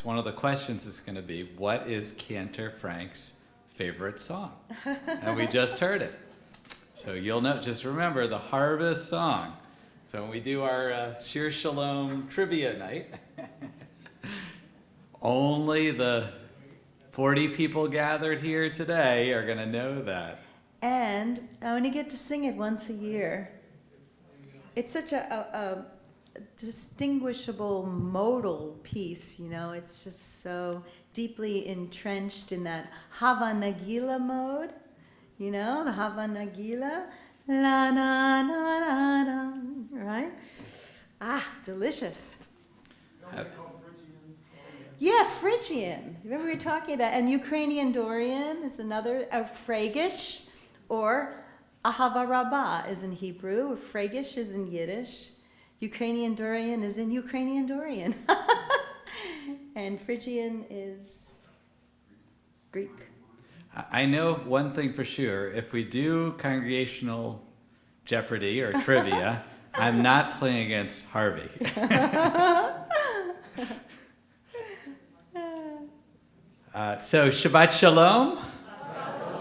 It's one of the questions is going to be, what is Canter Frank's favorite song? And we just heard it. So you'll know, just remember the harvest song. So when we do our Shir Shalom trivia night, only the 40 people gathered here today are going to know that. And I only get to sing it once a year. It's such a distinguishable modal piece, you know. It's just so deeply entrenched in that Hava Nagila mode, you know, the Hava Nagila, la na na na na, right? Ah, delicious. Yeah, Phrygian. Remember we were talking about, and Ukrainian Dorian is another, Phragish, or Ahava Rabbah is in Hebrew, Phragish is in Yiddish, Ukrainian Dorian is in Ukrainian Dorian, and Phrygian is Greek. I know one thing for sure, if we do congregational Jeopardy or trivia, I'm not playing against Harvey. So Shabbat Shalom.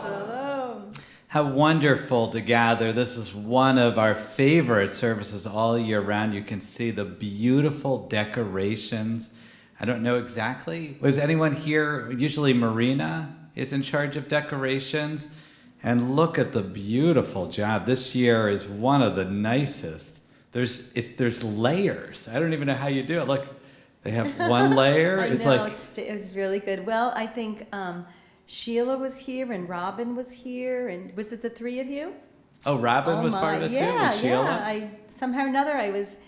Shalom. How wonderful to gather. This is one of our favorite services all year round. You can see the beautiful decorations. I don't know exactly. Was anyone here? Usually Marina is in charge of decorations. And look at the beautiful job. This year is one of the nicest. There's layers. I don't even know how you do it. Look, they have one layer. I it's know, like it was really good. Well, I think Sheila was here and Robin was here, and was it the three of you? oh, Robin was part of it too. And Sheila. Yeah. Somehow or another I was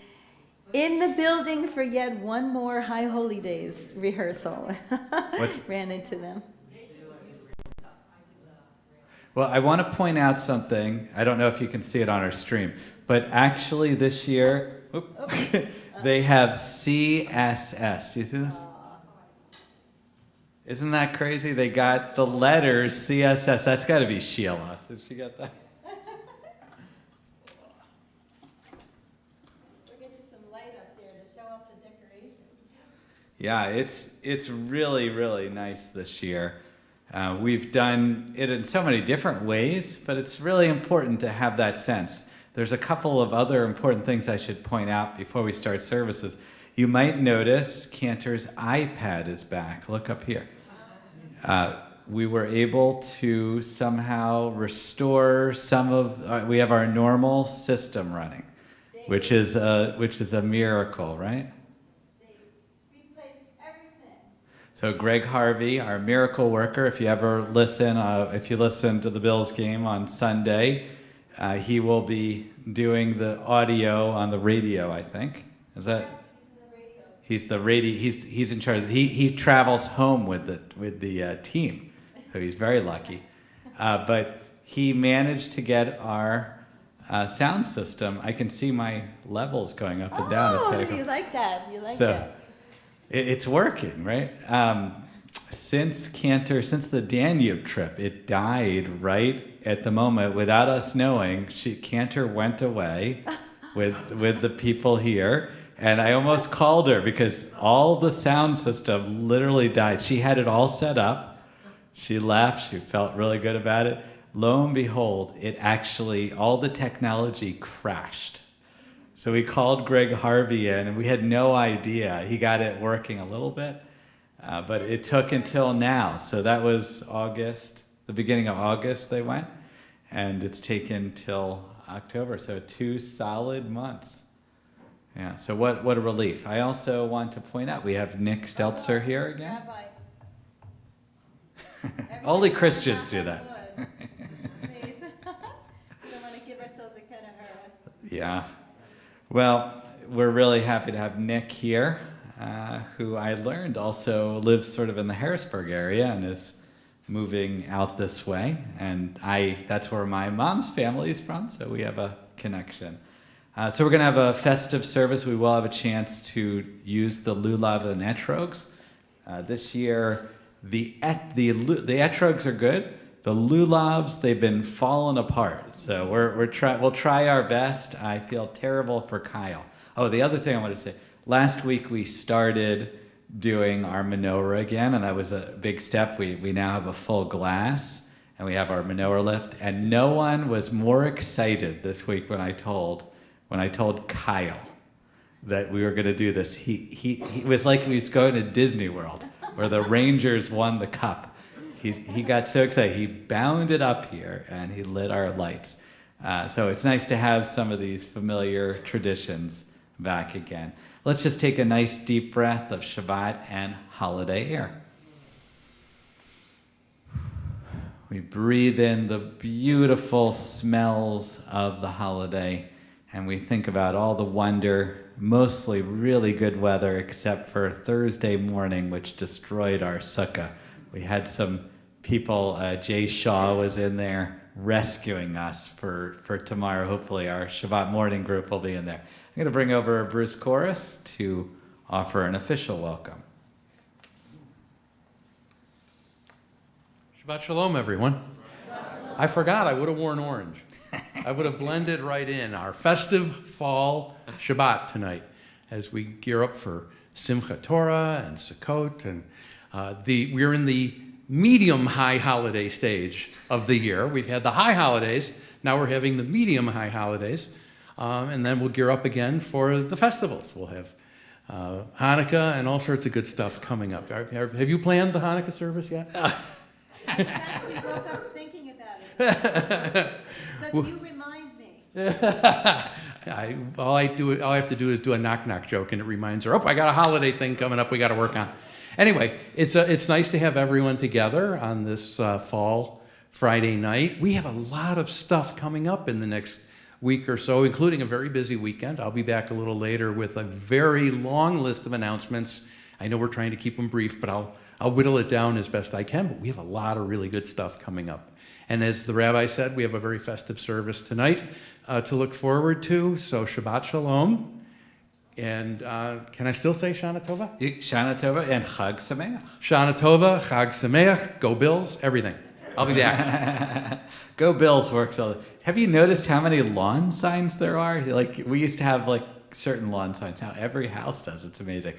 in the building for yet one more High Holy Days rehearsal. Ran into them. Well, I want to point out something. I don't know if you can see it on our stream, but actually this year, they have CSS. Do you see this? Isn't that crazy? They got the letters CSS. That's got to be Sheila. Did she get that? We'll get you some light up there to show off the decorations. Yeah, it's really, really nice this year. We've done it in so many different ways, but it's really important to have that sense. There's a couple of other important things I should point out before we start services. You might notice Canter's iPad is back. Look up here. We were able to somehow restore some of, we have our normal system running, which is a miracle, right? So Greg Harvey, our miracle worker, if you ever listen, if you listen to the Bills game on Sunday, he will be doing the audio on the radio, I think. Is that? He's the radio. He's in charge. He travels home with the team, so he's very lucky. But he managed to get our sound system. I can see my levels going up and down. Oh, you like that? You like that? It's working, right? Since the Danube trip, it died right at the moment without us knowing. Canter went away with the people here, and I almost called her because all the sound system literally died. She had it all set up. She left. She felt really good about it. Lo and behold, it actually, all the technology crashed. So we called Greg Harvey in, and we had no idea. He got it working a little bit, but it took until now. So that was August, the beginning of August they went, and it's taken till October, so 2 solid months. Yeah, so what a relief. I also want to point out, we have Nick Stelzer here again. Only Christians do that. We don't want to give ourselves a kind of hurt. Yeah. Well, we're really happy to have Nick here, who I learned also lives sort of in the Harrisburg area and is moving out this way. And that's where my mom's family is from, so we have a connection. So we're going to have a festive service. We will have a chance to use the lulav and etrogs. This year, the etrogs are good. The lulavs, they've been falling apart. So we'll try our best. I feel terrible for Kyle. Oh, the other thing I want to say. Last week we started doing our menorah again, and that was a big step. We now have a full glass, and we have our menorah lift, and no one was more excited this week when I told Kyle that we were going to do this. He was like he was going to Disney World, where the Rangers won the cup. He got so excited. He bounded up here, and he lit our lights. So it's nice to have some of these familiar traditions back again. Let's just take a nice deep breath of Shabbat and holiday air. We breathe in the beautiful smells of the holiday, and we think about all the wonder, mostly really good weather, except for Thursday morning, which destroyed our sukkah. We had some people, Jay Shaw was in there rescuing us for tomorrow. Hopefully our Shabbat morning group will be in there. I'm going to bring over Bruce Chorus to offer an official welcome. Shabbat Shalom, everyone. I forgot I would have worn orange. I would have blended right in our festive fall Shabbat tonight as we gear up for Simchat Torah and Sukkot. And we're in the medium-high holiday stage of the year. We've had the high holidays. Now we're having the medium-high holidays. And then we'll gear up again for the festivals. We'll have Hanukkah and all sorts of good stuff coming up. Have you planned the Hanukkah service yet? I actually woke up thinking about it. Because you remind me. All I have to do is do a knock-knock joke, and it reminds her, I got a holiday thing coming up we got to work on. Anyway, it's nice to have everyone together on this fall Friday night. We have a lot of stuff coming up in the next week or so, including a very busy weekend. I'll be back a little later with a very long list of announcements. I know we're trying to keep them brief, but I'll whittle it down as best I can, but we have a lot of really good stuff coming up. And as the rabbi said, we have a very festive service tonight to look forward to, so Shabbat Shalom. And can I still say Shana Tova? Shana Tova and Chag Sameach. Shana Tova, Chag Sameach, go Bills, everything. I'll be back. Go Bills works all. Have you noticed how many lawn signs there are? Like we used to have like certain lawn signs. Now every house does. It's amazing.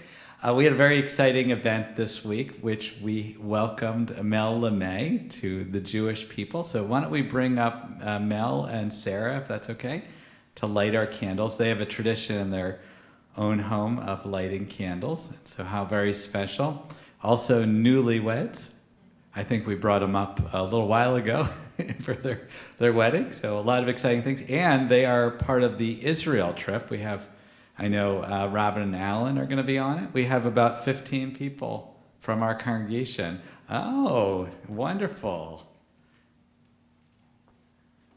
We had a very exciting event this week, which we welcomed Mel LeMay to the Jewish people. So why don't we bring up Mel and Sarah, if that's okay, to light our candles. They have a tradition in their own home of lighting candles. So how very special. Also newlyweds. I think we brought them up a little while ago for their wedding. So a lot of exciting things. And they are part of the Israel trip. We have, I know Robin and Alan are going to be on it. We have about 15 people from our congregation. Oh, wonderful.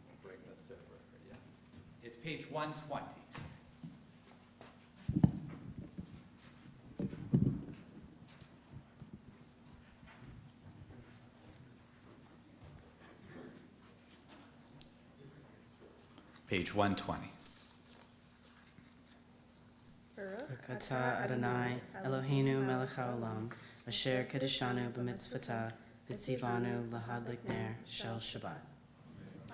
I'll bring this over for you. It's page 120. Page 120. Baruch atah Adonai Eloheinu melech haolam asher kedeshanu b'mitzvotah v'tzivanu lahadlik ner shel Shabbat.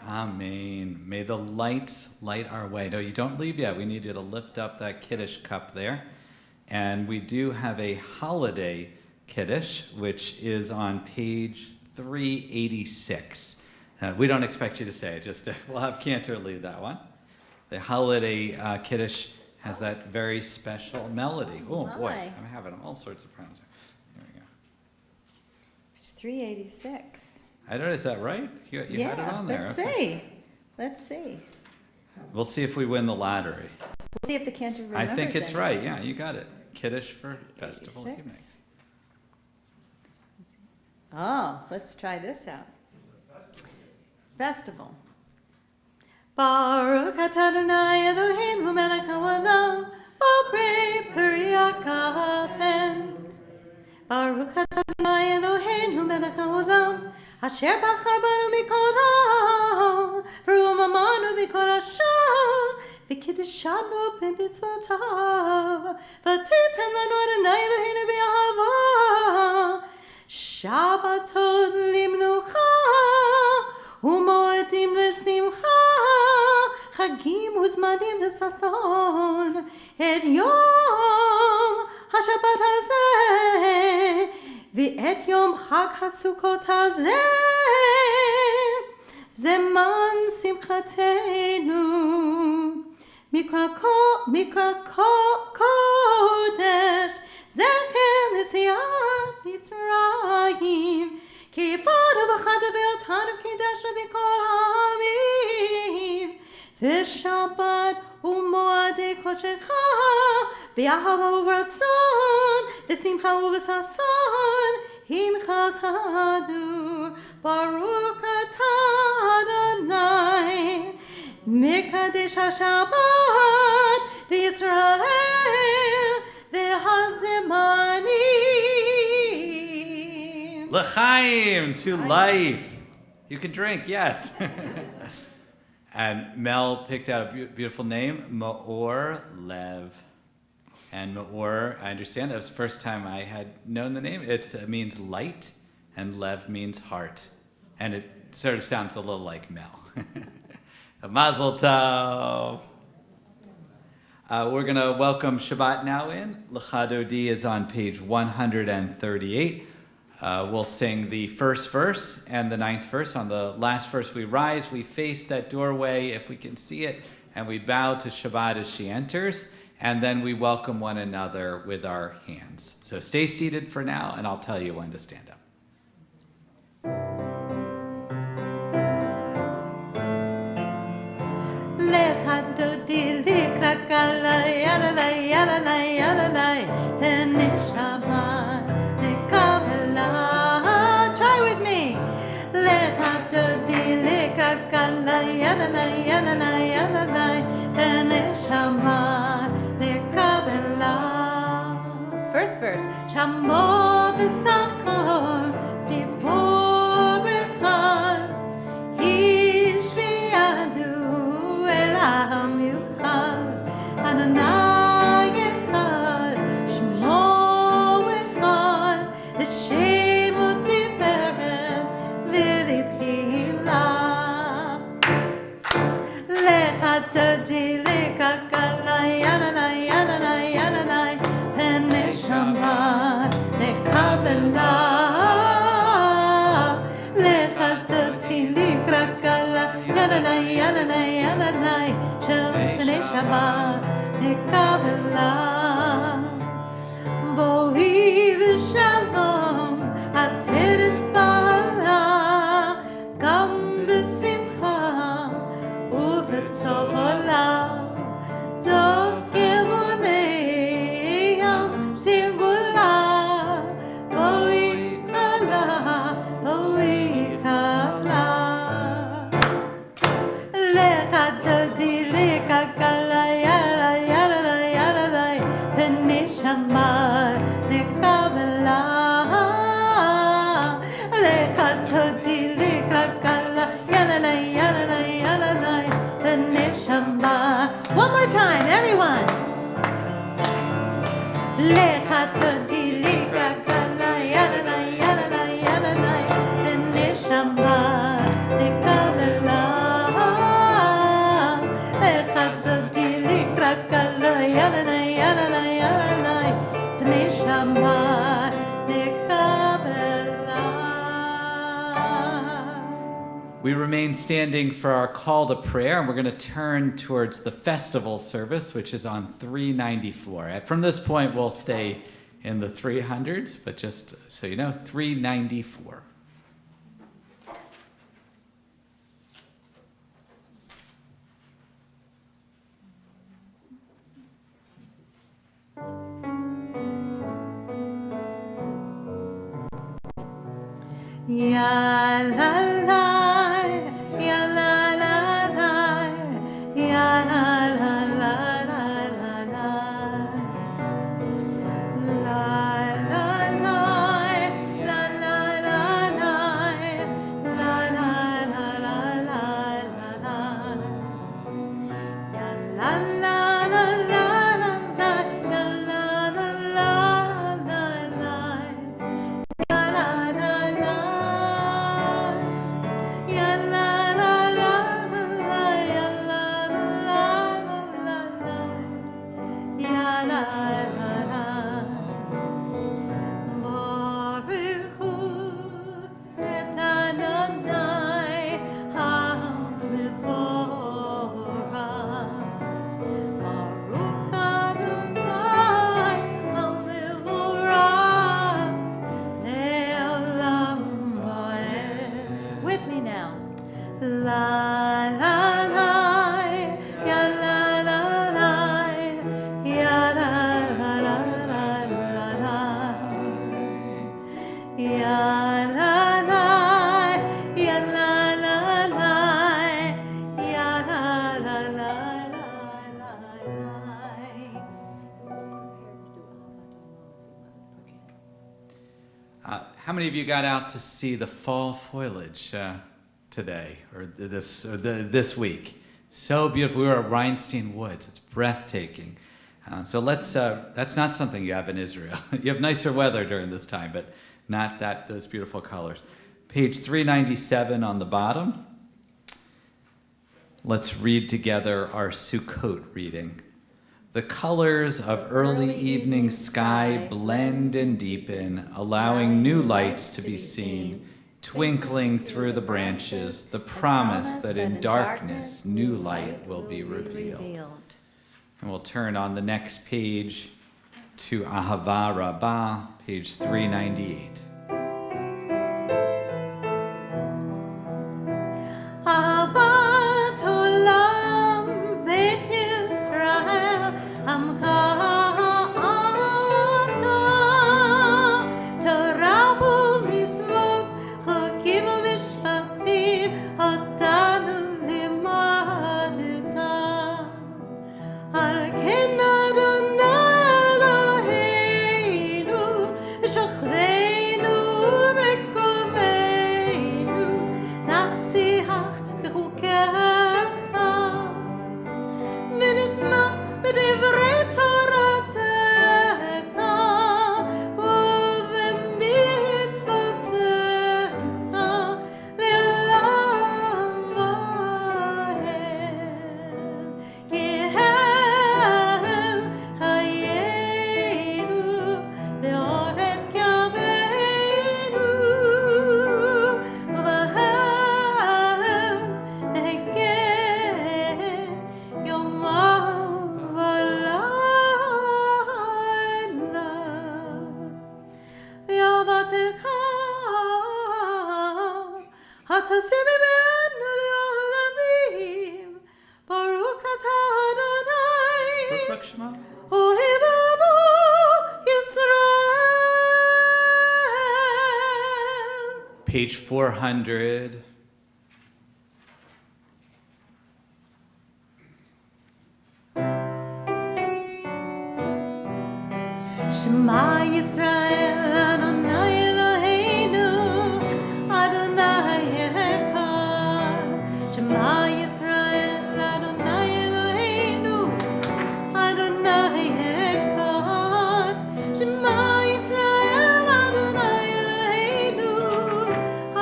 Amen. May the lights light our way. No, you don't leave yet. We need you to lift up that Kiddush cup there. And we do have a holiday Kiddush, which is on page 386. We don't expect you to say it, just we'll have Canter lead that one. The holiday Kiddush has that very special melody. Oh boy, I'm having all sorts of problems. Here we go. It's 386. I don't know, is that right? You had it on there. Let's see. We'll see if we win the lottery. We'll see if the Canter remembers. I think it's anything. right. Yeah, you got it. Kiddush for festival 86. evening. Oh, let's try this out. Festival. Baruch atah Adonai Eloheinu melech haolam borei peri hakafen. Baruch atah Adonai Eloheinu melech haolam asher bachar banu mikol ha'am v'rumamanu mikol hasham v'kiddeshanu b'mitzvotav v'titem lanu Adonai Eloheinu b'ahava Shabbatot limnucha umoedim lesimcha chagim uzmanim lesason et yom השבת הזה, ואת יום חג הסוכות הזה, זמן שמחתנו, מקרא קודש, זכר יציאת מצרים, כי יפת ובחרת ואותנו קידשת מכל העמים, ושבת ומועדי קודשך, באהבה וברצון, בשמחה ובששון, הנחלתנו, ברוך אתה אדוני, מקדש השבת בישראל והזמנים. L'chaim, to life. You can drink, yes. And Mel picked out a beautiful name, Maor Lev. And Maor, I understand, that was the first time I had known the name. It means light, and Lev means heart. And it sort of sounds a little like Mel. Mazel tov. We're going to welcome Shabbat now in. L'cha Dodi is on page 138. We'll sing the first verse and the ninth verse. On the last verse, we rise, we face that doorway, if we can see it, and we bow to Shabbat as she enters, and then we welcome one another with our hands. So stay seated for now, and I'll tell you when to stand up. Lecha dodi likra kala yadalai yadalai yadalai Tene Shabbat nekabela. Try with me. Lecha dodi likra kala yadalai yadalai yadalai Tene Shabbat nekabela. First verse. Shamo v'sachor dibor bechad Hishviyanu Elam Yuchad Adonai Echad Shmo Echad L'Shemo Tiferet V'Litchila Lecha Dodi Lecha Kalai Adonai Adonai Adonai Pnei Shabbat Nekabela Lecha Dodi Lecha Kalai Adonai Adonai Adonai Pnei Shabbat Nekabela Boi v'shalom Ateret bala Gam b'simcha U'v'tzola Dov kemoneyam Singula Boi kala Boi kala Lecha dodi lecha kala yada yada yada Pnei Shabbat nekabela Lecha dodi lecha kala yada yada yada Pnei Shabbat. One more time, everyone. Lecha dodi lecha kala yada yada yada Pnei Shabbat nekabela Lecha dodi lecha kala yada yada Pnei Shabbat nekabela. We remain standing for our call to prayer, and we're going to turn towards the festival service, which is on 394. From this point, we'll stay in the 300s, but just so you know, 394. Ya la la, ya la la la, ya la la la la la la. La la la, la la la la, la la la la la la. Ya la la la la la, ya la la la la la. Ya la la, ya la la la, ya la la la la. How many of you got out to see the fall foliage today or this week? So beautiful. We were at Rhinestein Woods. It's breathtaking. So that's not something you have in Israel. You have nicer weather during this time, but not those beautiful colors. Page 397 on the bottom. Let's read together our Sukkot reading. The colors of early evening sky blend and deepen, allowing new lights to be seen, twinkling through the branches, the promise that in darkness new light will be revealed. And we'll turn on the next page to Ahava Rabbah, page 398. Ahavat olam bet Yisrael amcha avta Torah u'mitzvot chokim u'mishpatim otanu limadta Al ken Adonai Eloheinu v'shochteinu b'komeinu nasiach b'chukecha v'nisma b'divrei Toratecha u'b'mitzvotecha le'olam va'ed ki hem chayenu ve'orech yameinu u'bahem nehegeh yomam v'layla ve'avatecha hatasim imenu le'olamim Baruch atah Adonai Baruch Shema. Ohevamu Yisrael. Page 400. Shema Yisrael Adonai Eloheinu Adonai Echad Shema Yisrael Adonai Eloheinu Adonai Echad Shema Yisrael Adonai Eloheinu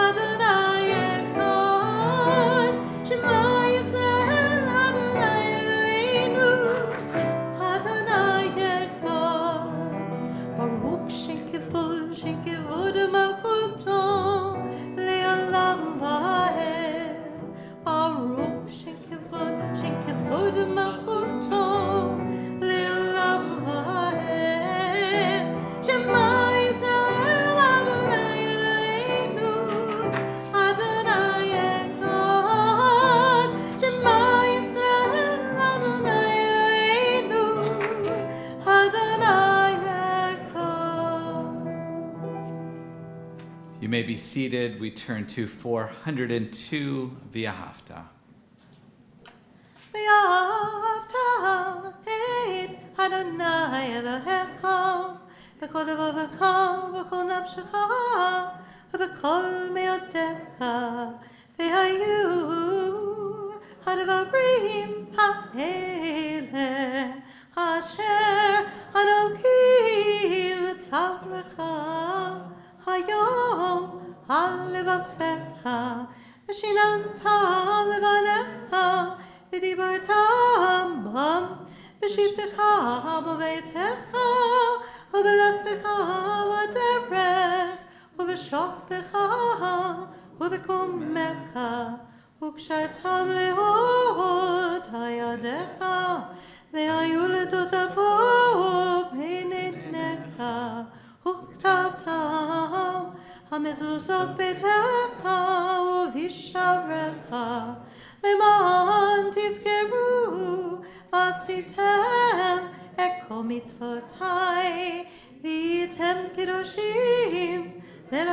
Adonai Echad Shema Yisrael Adonai Eloheinu Adonai Echad Baruch shenkevod malchuto le'olam va'ed Baruch shenkevod malchuto le'olam va'ed Shema Yisrael Adonai Eloheinu Adonai Echad Shema Yisrael Adonai Eloheinu Adonai Echad. You may be seated. We turn to 402 V'ahavta. ואהבת את אדוני אלוהיך בכל לבבך ובכל נפשך ובכל מאודך והיו הדברים האלה אשר אנוכי מצווך היום על לבבך ושיננתם לבניך ודיברתם בם בשבתך בביתך ובלכתך בדרך ובשוכבך ובקומך וקשרתם להוד ידיך והיו לטוטפות בין עיניך וכתבתם המזוזות ביתך ובשעריך למען תזכרו ועשיתם את כל מצוותיי והייתם קדושים ללא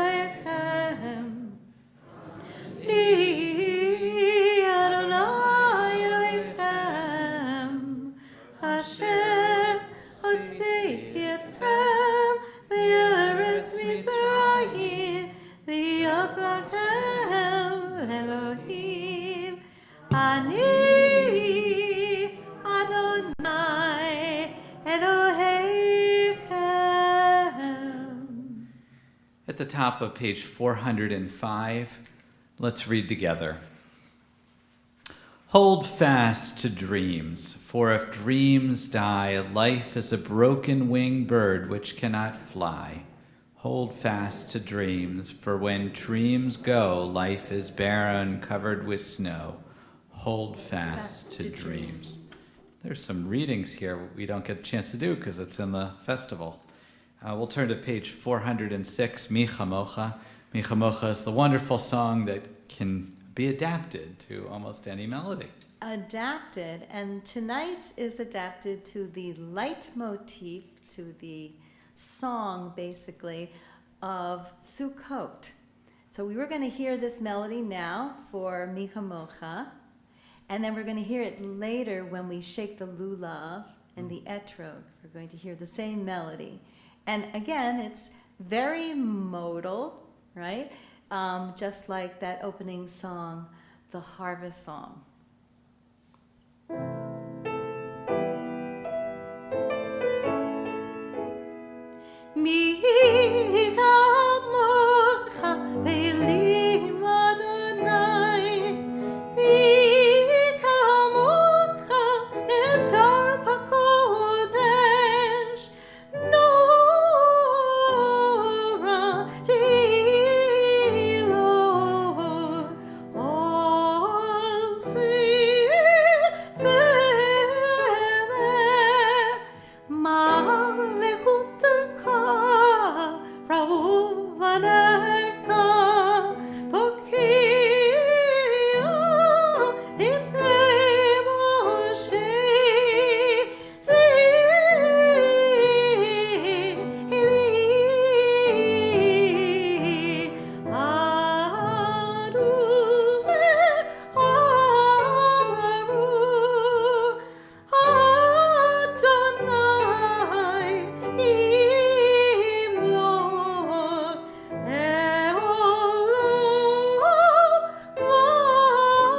Baruch Lachem Elohim Ani Adonai Elohechem. At the top of page 405, let's read together. Hold fast to dreams, for if dreams die, life is a broken-winged bird which cannot fly. Hold fast to dreams, for when dreams go, life is barren, covered with snow. Hold fast to dreams. There's some readings here we don't get a chance to do because it's in the festival. We'll turn to page 406, Mi Chamocha. Mi Chamocha is the wonderful song that can be adapted to almost any melody. Adapted, and tonight's is adapted to the leitmotif, to the song, basically, of Sukkot. So we were going to hear this melody now for Mi Chamocha, and then we're going to hear it later when we shake the lulav and the etrog. We're going to hear the same melody. And again, it's very modal, right? Just like that opening song, the harvest song. Mi Chamocha Be'elim Adonai, Mi Chamocha Netar Pakodesh, Nora Tehillah, All Sivere, Malekutcha, Rauvanecha, Bokia, Lifnei Moshe, Zihili, Aruve, Amaru, Adonai, Imlok, Eolam, Moed.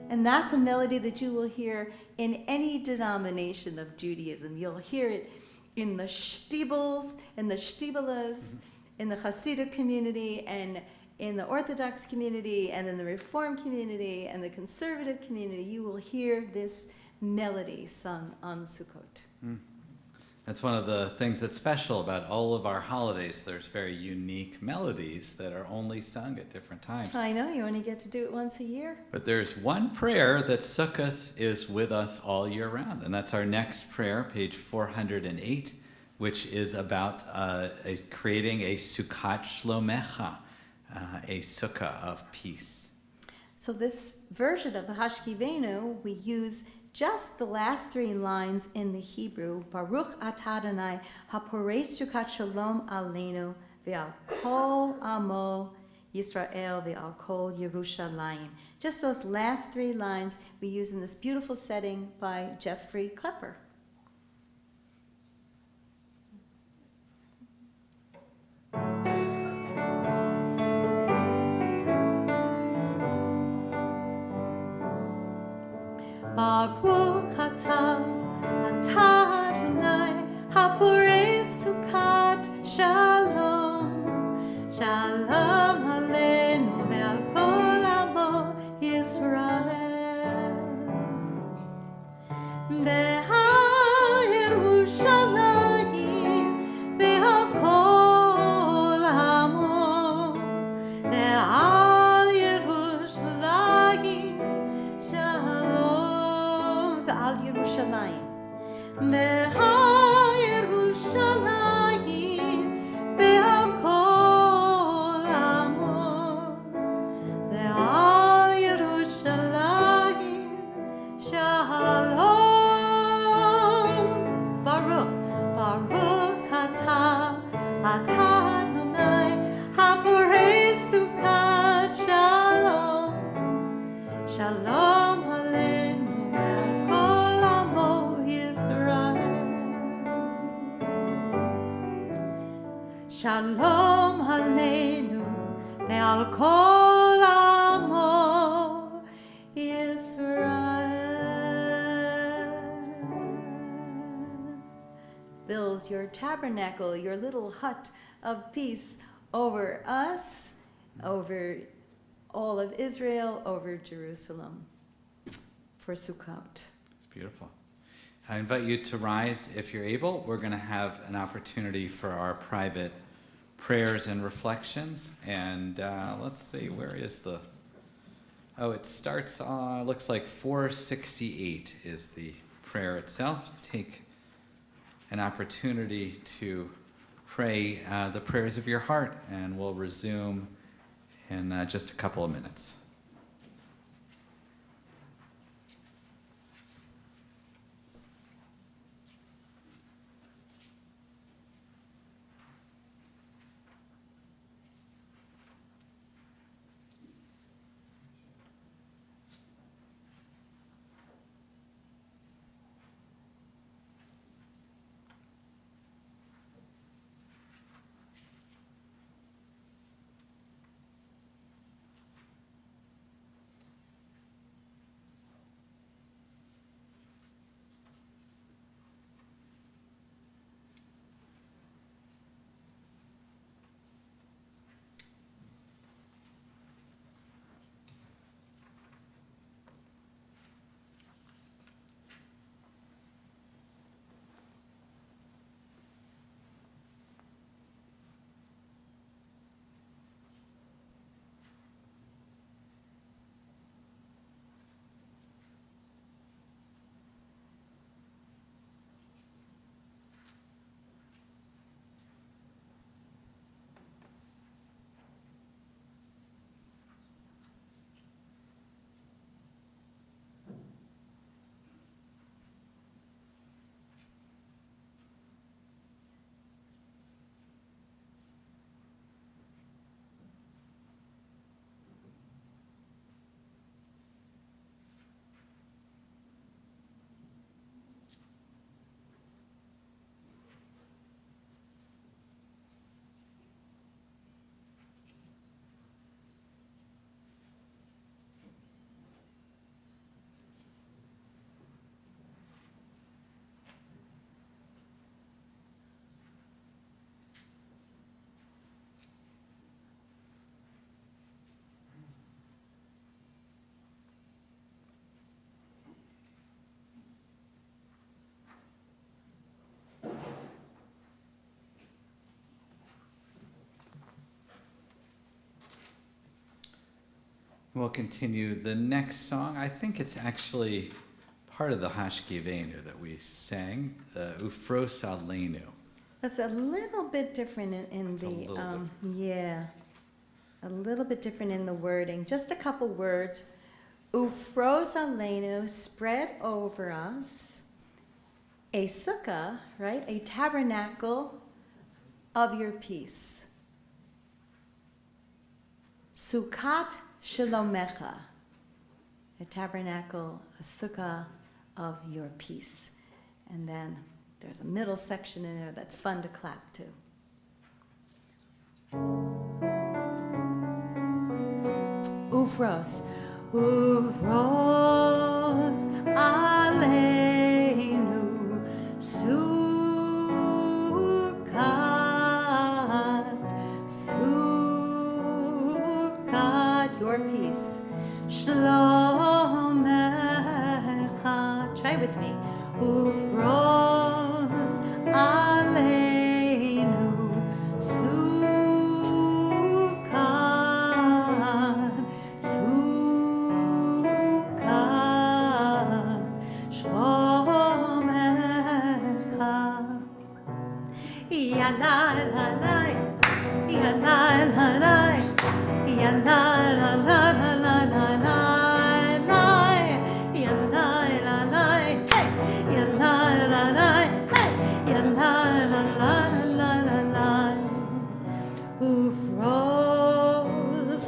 And that's a melody that you will hear in any denomination of Judaism. You'll hear it in the shtibels, in the shtibelas, in the Hasidic community, and in the Orthodox community, and in the Reform community, and the Conservative community. You will hear this melody sung on Sukkot. That's one of the things that's special about all of our holidays. There's very unique melodies that are only sung at different times. I know, you only get to do it once a year. But there's one prayer that Sukkot is with us all year round, and that's our next prayer, page 408, which is about creating a Sukkot Shlomecha, a sukkah of peace. So this version of the Hashkivenu, we use just the last three lines in the Hebrew, Baruch atah Adonai, haporei Sukkot Shalom aleinu, ve'al kol amo Yisrael, ve'al kol Yerushalayim. Just those last three lines we use in this beautiful setting by Jeffrey Klepper. Baruch atah Adonai, haporei Sukkot Shalom, Shalom aleinu ve'al kol amo Yisrael, ve'al Yerushalayim, ve'al kol amo, ve'al Yerushalayim, Shalom, ve'al Yerushalayim, ve'al Yerushalayim, ve'al kol amo, ve'al Yerushalayim, Shalom. Baruch, Baruch atah Adonai, haporei Sukkot Shalom, Shalom aleinu ve'al kol amo Yisrael. Shalom Aleinu ve'al kol amo Yisrael. Build your tabernacle, your little hut of peace over us, over all of Israel, over Jerusalem for Sukkot. It's beautiful. I invite you to rise if you're able. We're going to have an opportunity for our private prayers and reflections. And let's see, where is the... Oh, it starts, looks like 468 is the prayer itself. Take an opportunity to pray the prayers of your heart, and we'll resume in just a couple of minutes. We'll continue the next song. I think it's actually part of the Hashkivenu that we sang, Ufros Aleinu. That's a little bit different in It's a the, little different. yeah, a little bit different in the wording. Just a couple words. Ufros aleinu, spread over us, a sukkah, right? A tabernacle of your peace. Sukkot Shalomecha, a tabernacle, a sukkah of your peace. And then there's a middle section in there that's fun to clap to. Ufros. Ufros aleinu Sukkot, Sukkot, your peace. Shlomecha, try with me. Ufros aleinu Sukkot, Sukkot, Shlomecha. Yalalai, yalalai, yalalai, yalalai, hey, yalalai, hey, yalalai. Ufros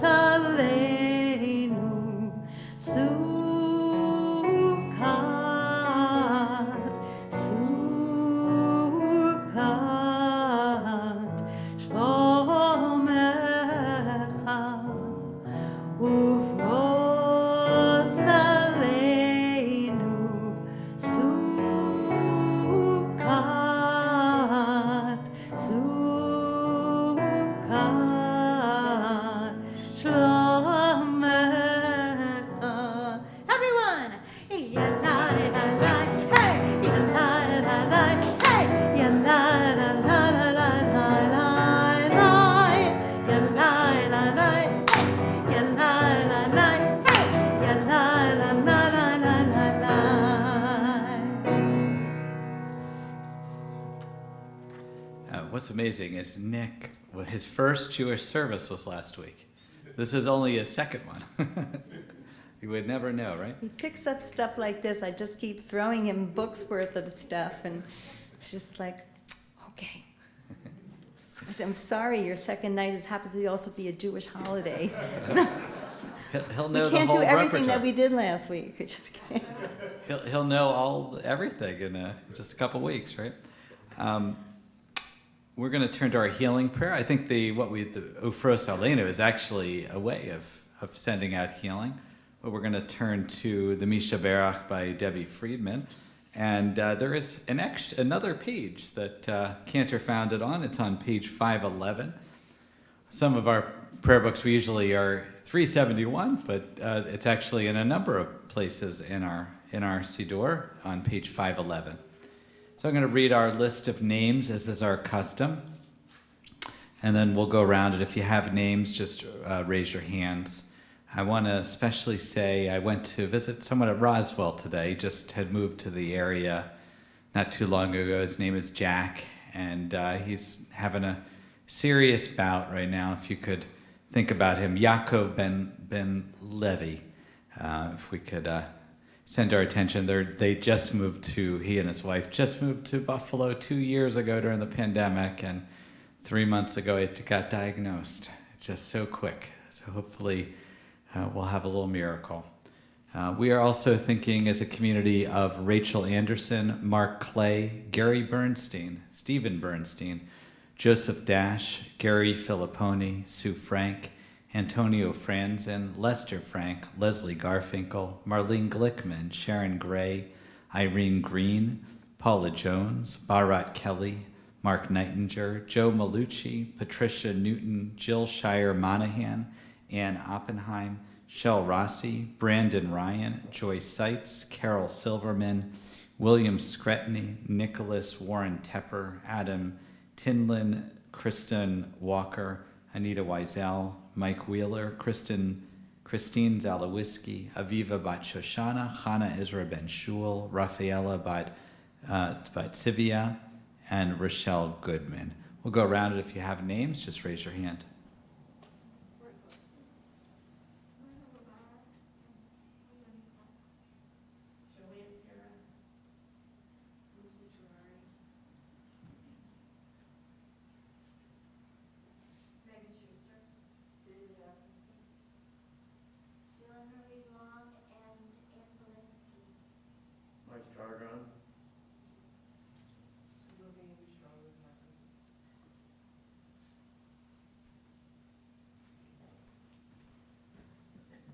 aleinu Sukkot, Sukkot, shlomecha. Everyone! Yalai, lalai, hey! Yalai, lalai, hey! Yalai, lalai, lalai, lalai, lalai. Yalai, lalai, hey! Yalai, lalai, hey! Yalai, lalai, lalai, lalai. What's amazing is Nick, well, his first Jewish service was last week. This is only his second one. You would never know, right? He picks up stuff like this. I just keep throwing him books worth of stuff, and it's just like, okay. I said, I'm sorry, your second night happens to also be a Jewish holiday. He'll know We the can't whole do everything that repertoire. we did last week. We just can't. He'll know everything in just a couple weeks, right? We're going to turn to our healing prayer. I think the Ufros Aleinu is actually a way of sending out healing. But we're going to turn to the Misha Berach by Debbie Friedman. And there is another page that Canter found it on. It's on page 511. Some of our prayer books we usually are 371, but it's actually in a number of places in our Siddur on page 511. So I'm going to read our list of names, as is our custom, and then we'll go around it. If you have names, just raise your hands. I want to especially say I went to visit someone at Roswell today, just had moved to the area not too long ago. His name is Jack, and he's having a serious bout right now. If you could think about him, Yaakov ben Levi, if we could send our attention. He and his wife just moved to Buffalo 2 years ago during the pandemic, and 3 months ago it got diagnosed. Just so quick. So hopefully we'll have a little miracle. We are also thinking as a community of Rachel Anderson, Mark Clay, Gary Bernstein, Stephen Bernstein, Joseph Dash, Gary Filipponi, Sue Frank, Antonio Franzen, Lester Frank, Leslie Garfinkel, Marlene Glickman, Sharon Gray, Irene Green, Paula Jones, Bharat Kelly, Mark Nightinger, Joe Malucci, Patricia Newton, Jill Shire Monahan, Ann Oppenheim, Shel Rossi, Brandon Ryan, Joy Seitz, Carol Silverman, William Scretany, Nicholas Warren Tepper, Adam Tinlin, Kristen Walker, Anita Wiesel, Mike Wheeler, Christine Zalowiski, Aviva Bat Shoshana, Chana Ezra Ben Shul, Rafaela Bat Sivia, and Rochelle Goodman. We'll go around it. If you have names, just raise your hand.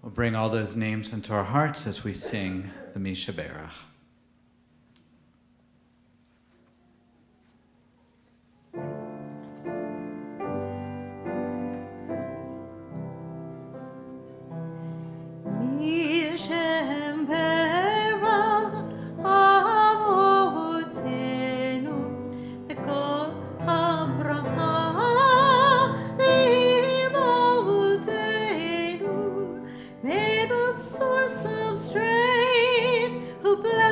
We'll bring all those names into our hearts as we sing the Misha Berach. Mishem Berach Avotenu Bekol HaBracha L'Imavotenu. May the source of strength who bless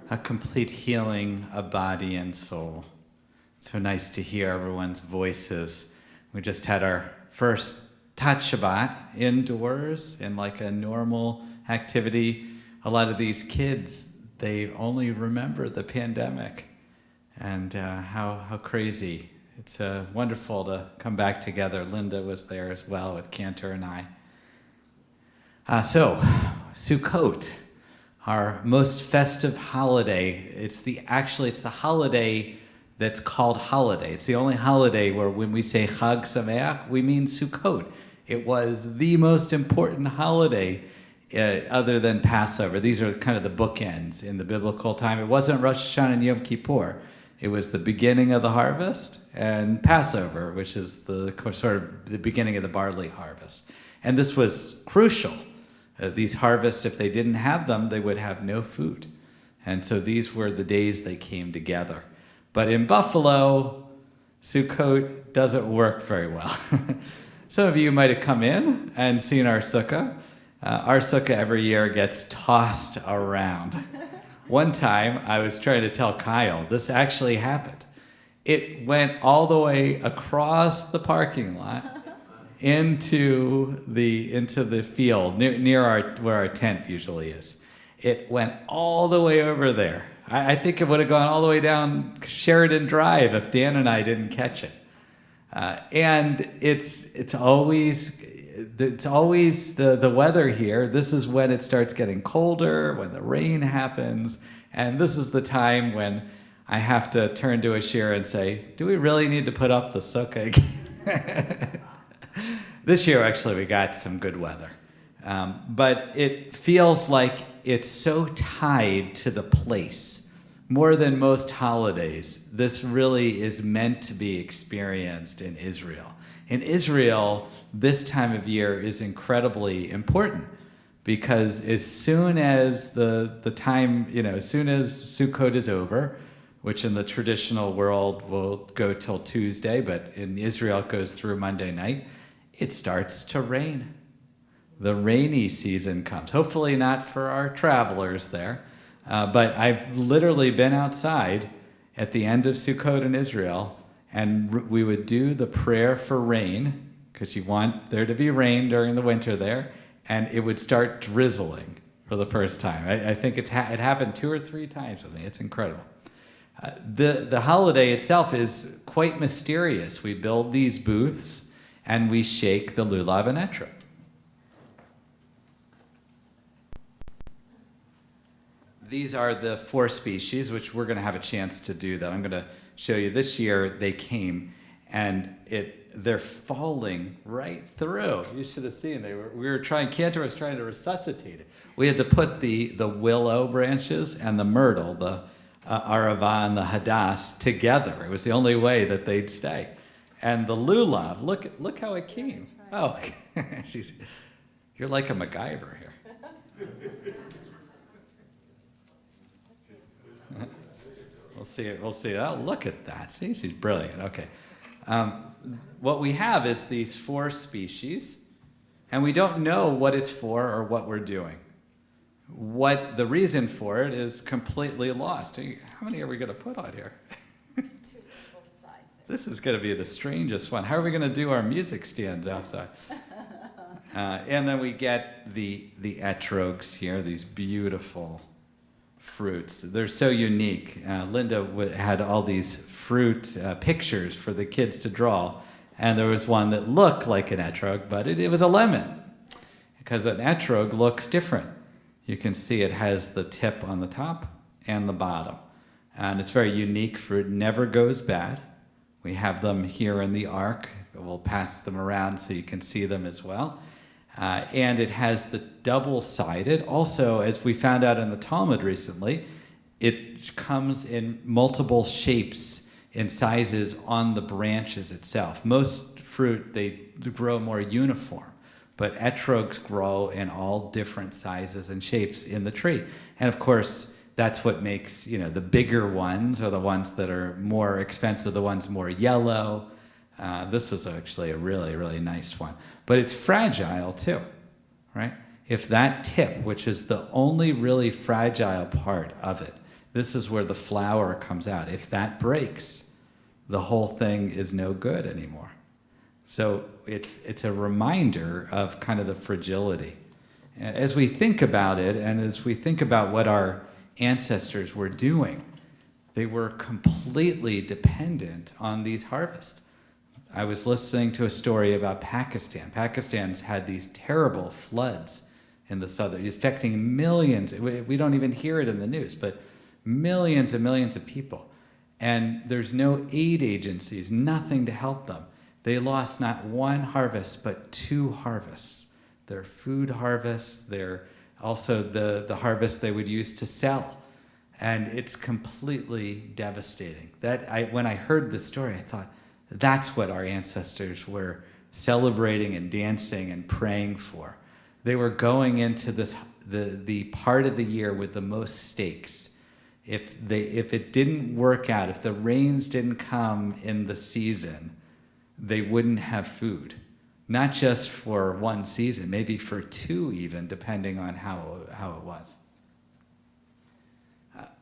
a complete healing of body and soul. It's so nice to hear everyone's voices. We just had our first Tat Shabbat indoors in like a normal activity. A lot of these kids, they only remember the pandemic and how crazy. It's wonderful to come back together. Linda was there as well with Canter and I. So, Sukkot, our most festive holiday. It's the holiday that's called holiday. It's the only holiday where when we say Chag Sameach, we mean Sukkot. It was the most important holiday other than Passover. These are kind of the bookends in the biblical time. It wasn't Rosh Hashanah and Yom Kippur. It was the beginning of the harvest and Passover, which is the sort of the beginning of the barley harvest. And this was crucial. These harvests, if they didn't have them, they would have no food. And so these were the days they came together. But in Buffalo, Sukkot doesn't work very well. Some of you might have come in and seen our sukkah. Our sukkah every year gets tossed around. One time, I was trying to tell Kyle, this actually happened. It went all the way across the parking lot into the field near where our tent usually is. It went all the way over there. I think it would have gone all the way down Sheridan Drive if Dan and I didn't catch it. And it's always the weather here. This is when it starts getting colder, when the rain happens, and this is the time when I have to turn to Ashir and say, do we really need to put up the sukkah again? This year, actually, we got some good weather. But it feels like it's so tied to the place. More than most holidays, this really is meant to be experienced in Israel. In Israel, this time of year is incredibly important because as soon as as soon as Sukkot is over, which in the traditional world will go till Tuesday, but in Israel it goes through Monday night, it starts to rain. The rainy season comes. Hopefully not for our travelers there, but I've literally been outside at the end of Sukkot in Israel, and we would do the prayer for rain, because you want there to be rain during the winter there, and it would start drizzling for the first time. I think it happened 2 or 3 times with me. It's incredible. The holiday itself is quite mysterious. We build these booths, and we shake the lulav and etrog. These are the 4 species, which we're going to have a chance to do that. I'm going to show you. This year they came, and they're falling right through. You should have seen. Canter was trying to resuscitate it. We had to put the willow branches and the myrtle, the arava and the hadass together. It was the only way that they'd stay. And the lulav, look how it came. Oh, you're like a MacGyver here. We'll see. Oh, look at that. See, she's brilliant. Okay. What we have is these 4 species, and we don't know what it's for or what we're doing. What the reason for it is completely lost. How many are we going to put on here? 2 people besides. This is going to be the strangest one. How are we going to do our music stands outside? And then we get the etrogs here, these beautiful fruits. They're so unique. Linda had all these fruit pictures for the kids to draw, and there was one that looked like an etrog, but it was a lemon, because an etrog looks different. You can see it has the tip on the top and the bottom, and it's very unique fruit. Never goes bad. We have them here in the ark. We'll pass them around so you can see them as well. And it has the double-sided. Also, as we found out in the Talmud recently, it comes in multiple shapes and sizes on the branches itself. Most fruit, they grow more uniform, but etrogs grow in all different sizes and shapes in the tree. And of course, that's what makes, the bigger ones are the ones that are more expensive, the ones more yellow. This was actually a really, really nice one. But it's fragile too, right? If that tip, which is the only really fragile part of it, This is where the flour comes out. If that breaks, the whole thing is no good anymore. So it's a reminder of kind of the fragility. As we think about it, and as we think about what our ancestors were doing, they were completely dependent on these harvests. I was listening to a story about Pakistan. Pakistan's had these terrible floods in the southern, affecting millions. We don't even hear it in the news, but millions and millions of people. And there's no aid agencies, nothing to help them. They lost not one harvest, but 2 harvests. Their food harvests, their also the harvest they would use to sell. And it's completely devastating. When I heard this story, I thought, that's what our ancestors were celebrating and dancing and praying for. They were going into the part of the year with the most stakes. If it didn't work out, if the rains didn't come in the season, they wouldn't have food. Not just for one season, maybe for 2 even, depending on how it was.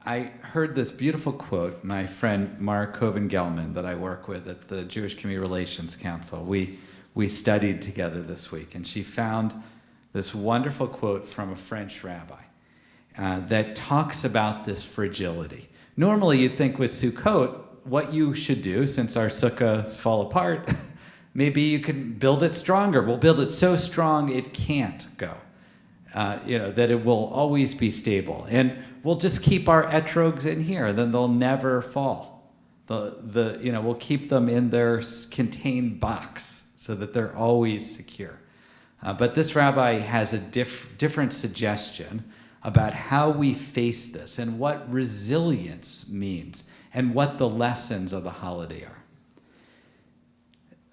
I heard this beautiful quote, my friend Mara Coven-Gelman, that I work with at the Jewish Community Relations Council. We studied together this week, and she found this wonderful quote from a French rabbi that talks about this fragility. Normally, you'd think with Sukkot, what you should do, since our sukkahs fall apart, maybe you can build it stronger. We'll build it so strong it can't go. That it will always be stable. And we'll just keep our etrogs in here, then they'll never fall. We'll keep them in their contained box so that they're always secure. But this rabbi has a different suggestion about how we face this and what resilience means and what the lessons of the holiday are.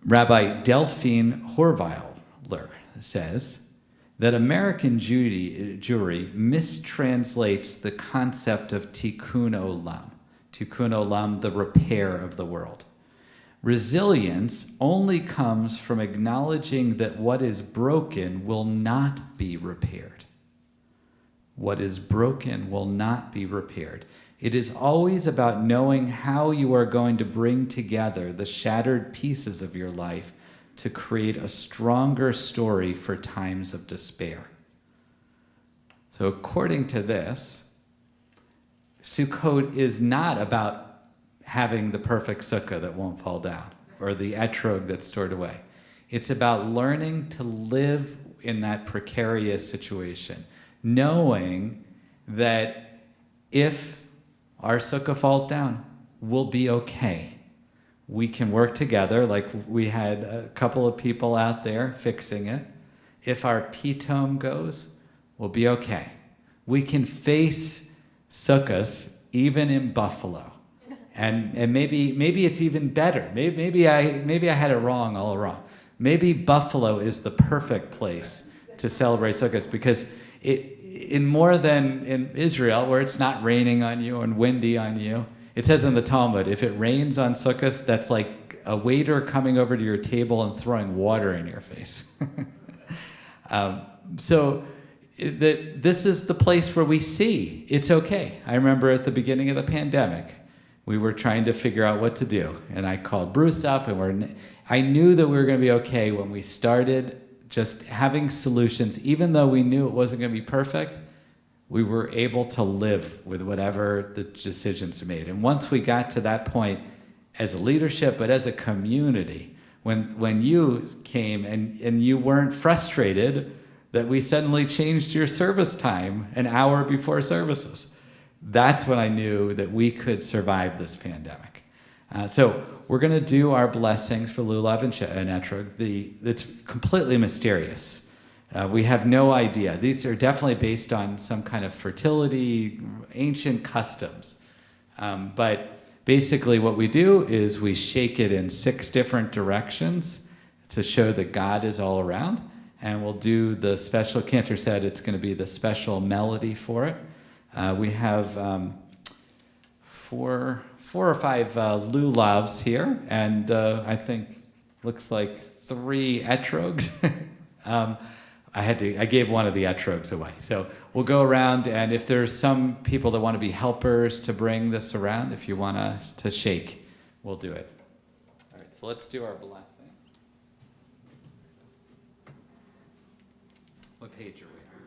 Rabbi Delphine Horweiler says that American Jewry mistranslates the concept of tikkun olam, the repair of the world. Resilience only comes from acknowledging that what is broken will not be repaired. What is broken will not be repaired. It is always about knowing how you are going to bring together the shattered pieces of your life to create a stronger story for times of despair. So according to this, Sukkot is not about having the perfect sukkah that won't fall down or the etrog that's stored away. It's about learning to live in that precarious situation, knowing that if our sukkah falls down, we'll be okay. We can work together, like we had a couple of people out there fixing it. If our pitom goes, we'll be okay. We can face sukkahs even in Buffalo. And maybe it's even better. Maybe I had it wrong all along. Maybe Buffalo is the perfect place to celebrate sukkahs because in more than in Israel, where it's not raining on you and windy on you, it says in the Talmud, if it rains on Sukkot, that's like a waiter coming over to your table and throwing water in your face. This is the place where we see it's okay. I remember at the beginning of the pandemic, we were trying to figure out what to do. And I called Bruce up, and I knew that we were going to be okay when we started just having solutions. Even though we knew it wasn't going to be perfect, we were able to live with whatever the decisions are made. And once we got to that point as a leadership, but as a community, when you came and you weren't frustrated that we suddenly changed your service time an hour before services, that's when I knew that we could survive this pandemic. So we're going to do our blessings for Lulav and Etrog. It's completely mysterious. We have no idea. These are definitely based on some kind of fertility, ancient customs. But basically what we do is we shake it in 6 different directions to show that God is all around. And we'll do the special, Canter said it's going to be the special melody for it. We have 4 or 5 lulavs here, and I think looks like 3 etrogs. I gave one of the etrogs away. So we'll go around, and if there's some people that want to be helpers to bring this around, if you want to shake, we'll do it. All right, so let's do our blessing. What page are we on?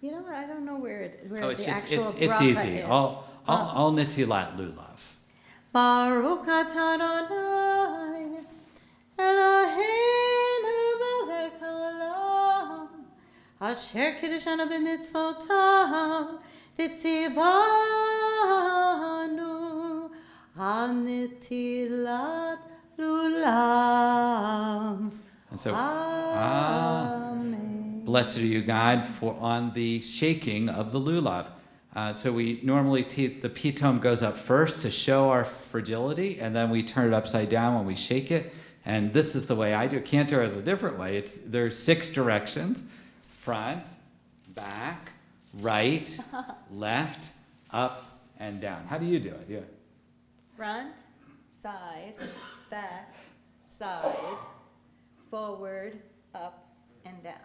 You know what? I don't know where Oh, the actual it's bracha easy. is. All Nitilat Lulav. Baruch atah Adonai Eloheinu melech haolam asher kiddushanu b'mitzvotav v'tzivanu al netilat lulav. And so, Amen. blessed are you, God, for on the shaking of the lulav. So we normally the pitom goes up first to show our fragility, and then we turn it upside down when we shake it. And this is the way I do it. Canter has a different way. There's 6 directions: front, back, right, left, up, and down. How do you do it? Yeah. Front, side, back, side, forward, up, and down.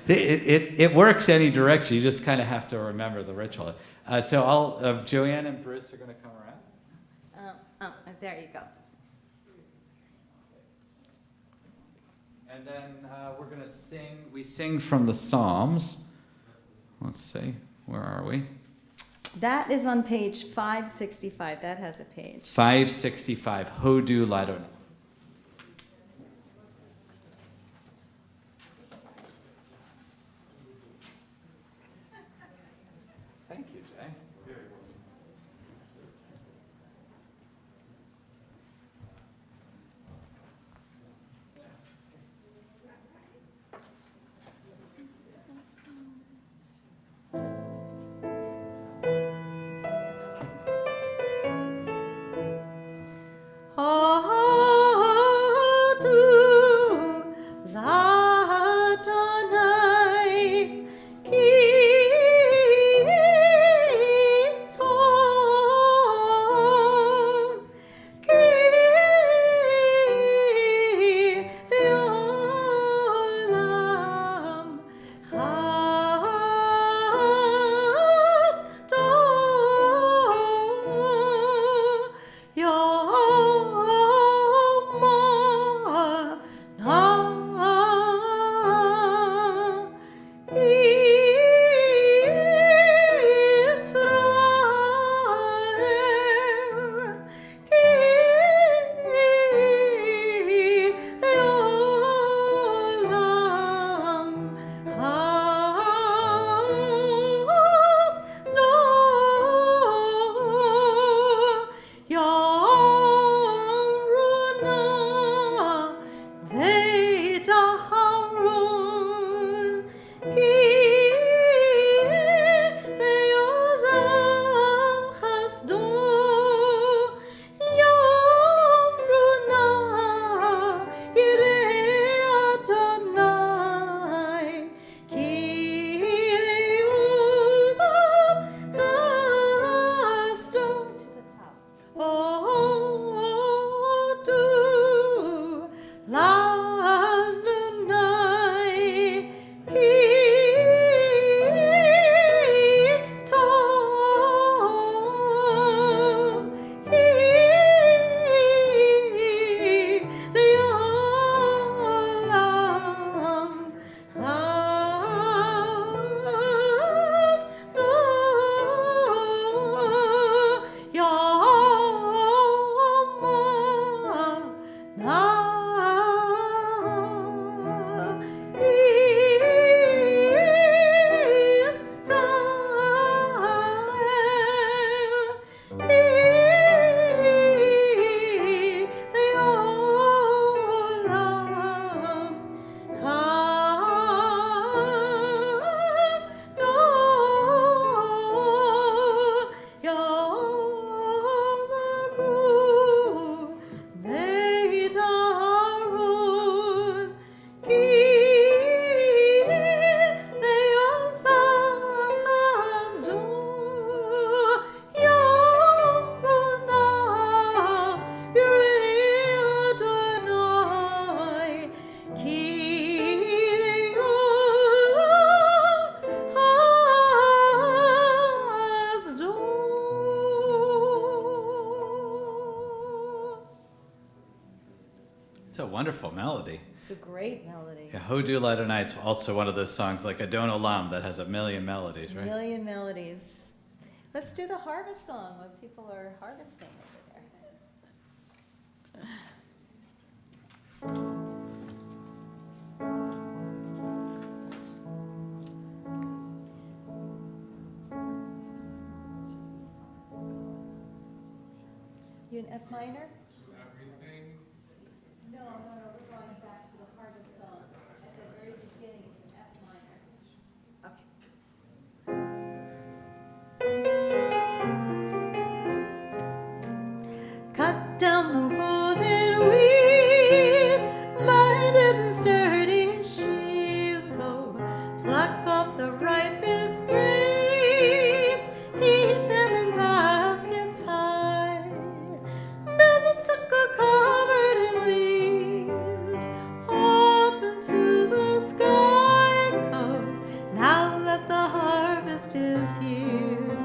It works any direction. You just kind of have to remember the ritual. So Joanne and Bruce are going to come around. There you go. And then we're going to sing. We sing from the Psalms. Let's see. Where are we? That is on page 565. That has a page. 565. Hodu Ladonai. Thank you, Jay. wonderful melody. It's a great melody. Yeah, Hodul Adonai, it's also one of those songs like Adon Olam that has a million melodies, right? Million melodies. Let's do the harvest song when people are harvesting over there. You in F minor? No, we're going back to the harvest song. At the very beginning, it's in F minor. Okay. Cut down the golden wheat, minded and sturdy sheaves, so pluck off the ripest grapes, heap them in baskets high. Build a sukkah covered in leaves, up into the sky goes, now that the harvest is here.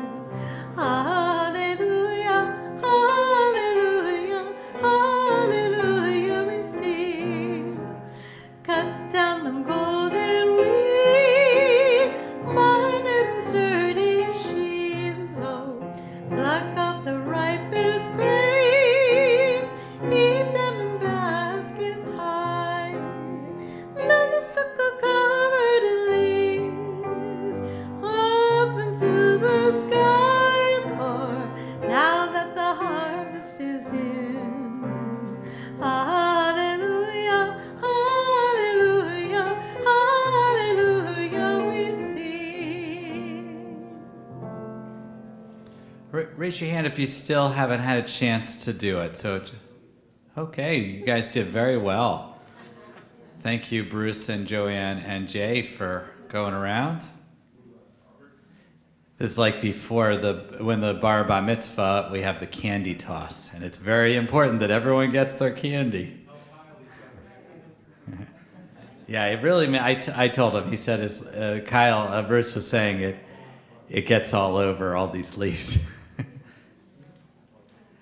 Hallelujah, hallelujah, hallelujah, we sing. Cut down the golden wheat, minded and sturdy sheaves, oh, pluck off the ripest grapes, heap them in baskets high. Build a sukkah covered in leaves, up into the sky, for now that the harvest is in. Hallelujah, hallelujah, hallelujah, we sing. Raise your hand if you still haven't had a chance to do it. So, okay, you guys did very well. Thank you, Bruce and Joanne and Jay, for going around. This is like before when the bar bar mitzvah, we have the candy toss, and it's very important that everyone gets their candy. Yeah, it really. I told him. He said, as Kyle Bruce was saying, it gets all over all these leaves.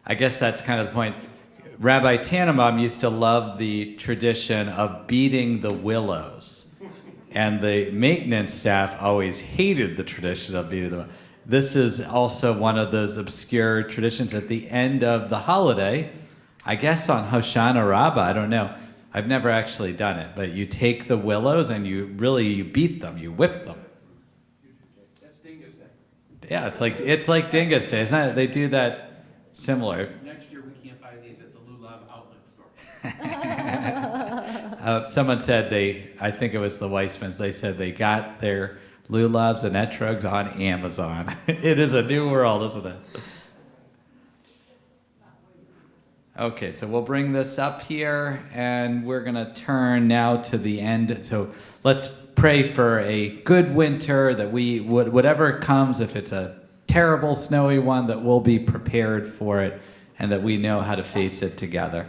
I guess that's kind of the point. Rabbi Tannenbaum used to love the tradition of beating the willows. And the maintenance staff always hated the tradition of beating the willows. This is also one of those obscure traditions at the end of the holiday. I guess on Hoshana Rabbah, I don't know. I've never actually done it, but you take the willows and you beat them, you whip them. That's Dingus Day. Yeah, it's like Dingus Day, isn't it? They do that similar. Next year we can't buy these at the Lulav outlet store. Someone said I think it was the Weissmans, they said they got their lulavs and etrogs on Amazon. It is a new world, isn't it? Okay, so we'll bring this up here, and we're going to turn now to the end. So let's pray for a good winter, that whatever comes, if it's a terrible snowy one, that we'll be prepared for it, and that we know how to face it together.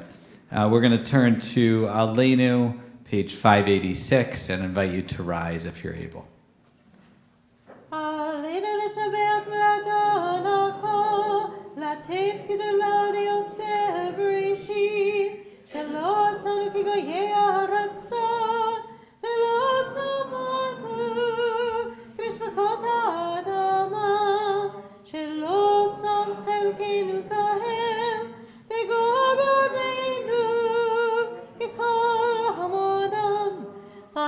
We're going to turn to Aleinu, page 586, and invite you to rise if you're able.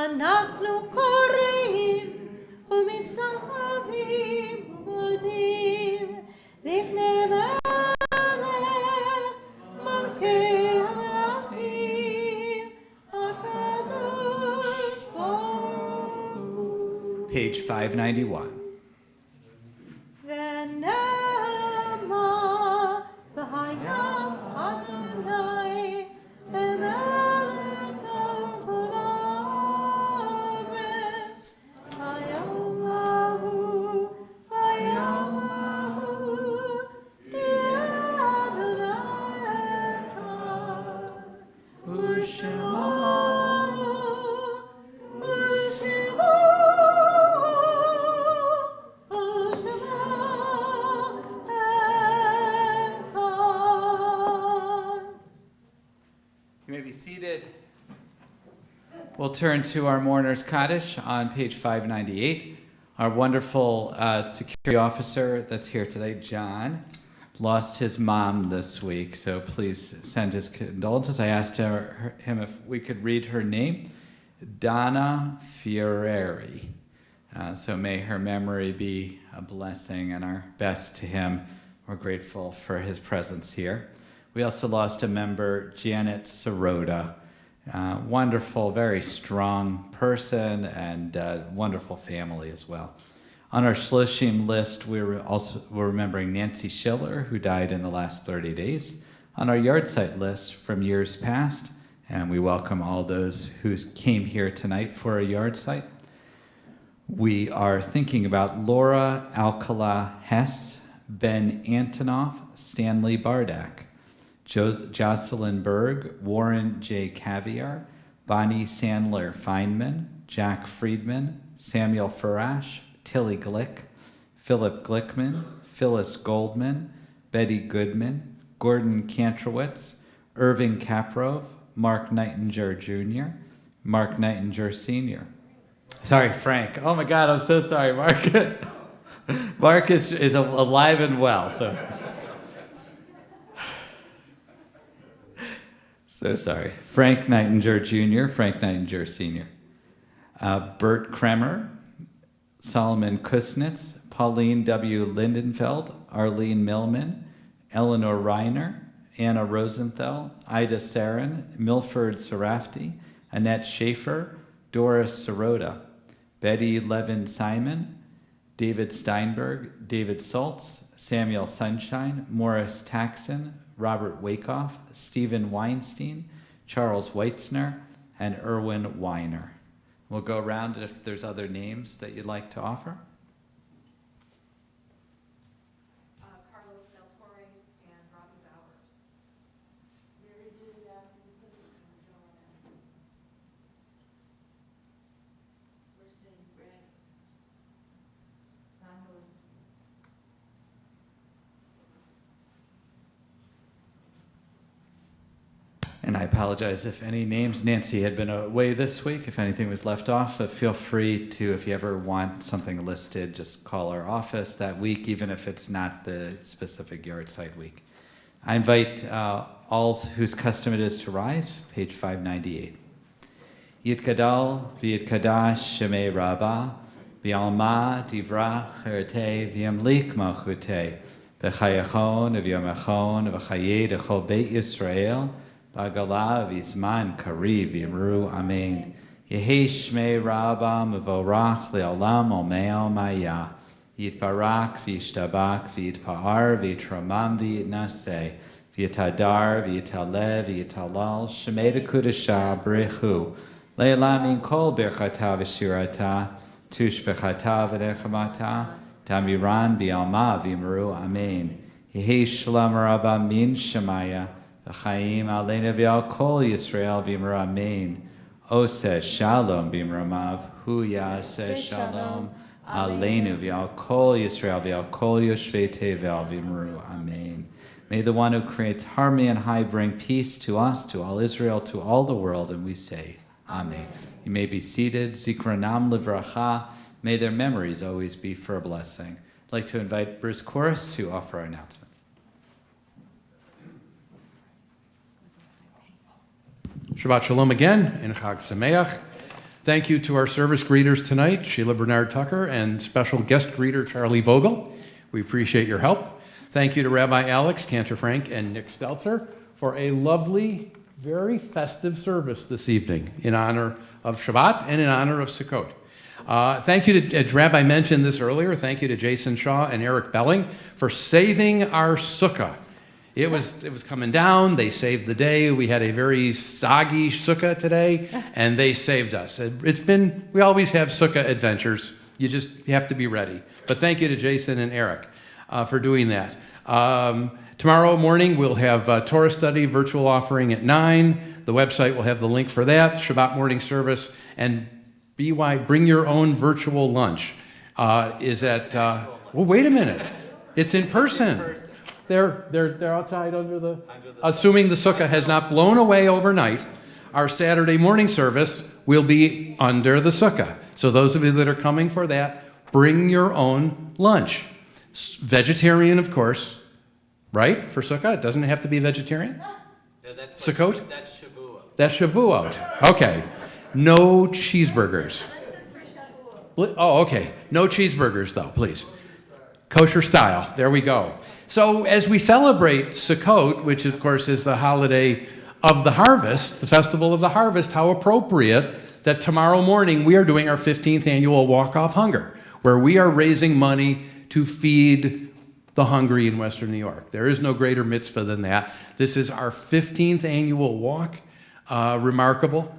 אנחנו קוראים ומשתחווים ומודים לפני מלך מלכי המלכים הקדוש ברוך הוא. Page 591. ונאמר והיה אדוני למלך על כל הארץ היום ההוא תהיה אדוני אחד ושמו We'll turn to our Mourner's Kaddish on page 598. Our wonderful security officer that's here today, John, lost his mom this week, so please send his condolences. I asked him if we could read her name, Donna Fioreri. So may her memory be a blessing, and our best to him. We're grateful for his presence here. We also lost a member, Janet Sirota. Wonderful, very strong person, and wonderful family as well. On our Shloshim list, we're remembering Nancy Schiller, who died in the last 30 days. On our yard-site list from years past, and we welcome all those who came here tonight for a yard site. We are thinking about Laura Alcala Hess, Ben Antonoff, Stanley Bardak, Jocelyn Berg, Warren J. Caviar, Bonnie Sandler Feynman, Jack Friedman, Samuel Farash, Tilly Glick, Philip Glickman, Phyllis Goldman, Betty Goodman, Gordon Kantrowitz, Irving Kaprov, Mark Nightinger Jr., Mark Nightinger Sr. Sorry, Frank. Oh my God, I'm so sorry, Mark. Mark is alive and well, so. So sorry. Frank Nightinger Jr., Frank Nightinger Sr. Bert Kremer, Solomon Kusnitz, Pauline W. Lindenfeld, Arlene Millman, Eleanor Reiner, Anna Rosenthal, Ida Sarin, Milford Sarafti, Annette Schaefer, Doris Sirota, Betty Levin Simon, David Steinberg, David Saltz, Samuel Sunshine, Morris Taxon, Robert Wakeoff, Stephen Weinstein, Charles Weitzner, and Erwin Weiner. We'll go around if there's other names that you'd like to offer. Carlos Del Torres and Robbie Bowers. Mary Jane Gadsden and Joanne. We're saying Greg. Manuel. And I apologize if any names, Nancy had been away this week, if anything was left off, but feel free to, if you ever want something listed, just call our office that week, even if it's not the specific yard site week. I invite all whose custom it is to rise, page 598. Yitkadal v'yitkadash shemei Rabbah, v'yalma divrach cherete v'yamlik malchute, v'chayachon v'yamachon v'chayed echol beit Yisrael, Bagala v'izman kariv v'yimru amen. Yehi shmei Rabbah mevorach le'olam olmeo maya. Yitbarak v'yishtabak v'yitpa'ar v'yitramam v'yitnaseh. V'yitadar v'yitalev v'yitalal. Shmei dekudasha b'rechu. Le'elam in kol birchata v'shirata. Tush b'chata v'nechamata. Tamiran b'yalma v'yimru amen. Yehi shlam Rabbah min shemaya. V'chaim aleinu v'al kol Yisrael v'imra amen. Oseh shalom b'imramav, hu yaseh shalom aleinu v'al kol Yisrael v'al kol yoshvei tevel v'imru amen. May the one who creates harmony and high bring peace to us, to all Israel, to all the world, and we say, amen. You may be seated. Zikranam livracha. May their memories always be for a blessing. I'd like to invite Bruce Chorus to offer our announcements. Shabbat Shalom again, and Chag Sameach. Thank you to our service greeters tonight, Sheila Bernard Tucker, and special guest greeter Charlie Vogel. We appreciate your help. Thank you to Rabbi Alex, Canter Frank, and Nick Stelzer for a lovely, very festive service this evening in honor of Shabbat and in honor of Sukkot. Thank you to, as Rabbi mentioned this earlier, thank you to Jason Shaw and Eric Belling for saving our sukkah. It was coming down. They saved the day. We had a very soggy sukkah today, and they saved us. We always have sukkah adventures. You have to be ready. But thank you to Jason and Eric for doing that. Tomorrow morning, we'll have Torah study, virtual offering at 9. The website will have the link for that, Shabbat morning service, and bring your own virtual lunch. Is at, well, wait a minute. It's in person. They're outside under the, assuming the sukkah has not blown away overnight. our Saturday morning service will be under the sukkah. So those of you that are coming for that, bring your own lunch. Vegetarian, of course, right? For sukkah, it doesn't have to be vegetarian. No, that's Sukkot? That's Shavuot. That's Shavuot. Okay. No cheeseburgers. Oh, okay. No cheeseburgers, though, please. Kosher style. There we go. So as we celebrate Sukkot, which of course is the holiday of the harvest, the festival of the harvest, how appropriate that tomorrow morning we are doing our 15th annual Walk Off Hunger, where we are raising money to feed the hungry in Western New York. There is no greater mitzvah than that. This is our 15th annual walk. Remarkable.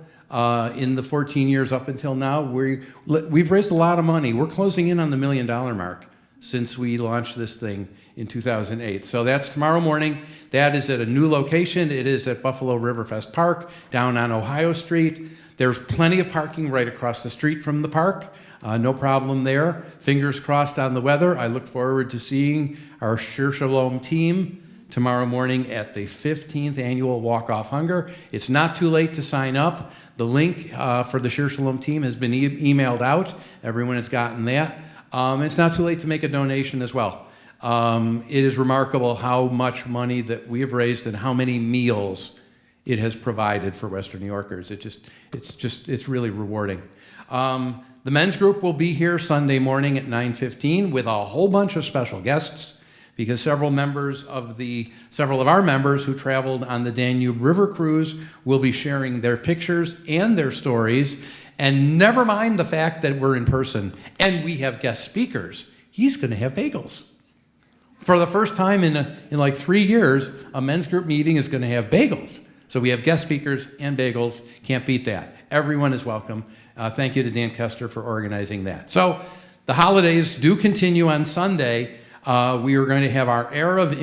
In the 14 years up until now, we've raised a lot of money. We're closing in on the $1 million mark since we launched this thing in 2008. So that's tomorrow morning. That is at a new location. It is at Buffalo Riverfest Park down on Ohio Street. There's plenty of parking right across the street from the park. No problem there. Fingers crossed on the weather. I look forward to seeing our Shabbat Shalom team tomorrow morning at the 15th annual Walk Off Hunger. It's not too late to sign up. The link for the Shabbat Shalom team has been emailed out. Everyone has gotten that. It's not too late to make a donation as well. It is remarkable how much money that we have raised and how many meals it has provided for Western New Yorkers. It's really rewarding. The men's group will be here Sunday morning at 9:15 with a whole bunch of special guests, because several of our members who traveled on the Danube River Cruise will be sharing their pictures and their stories. And never mind the fact that we're in person and we have guest speakers, he's going to have bagels. For the first time in like 3 years, a men's group meeting is going to have bagels. So we have guest speakers and bagels. Can't beat that. Everyone is welcome. Thank you to Dan Kester for organizing that. So the holidays do continue on Sunday. We are going to have our Erev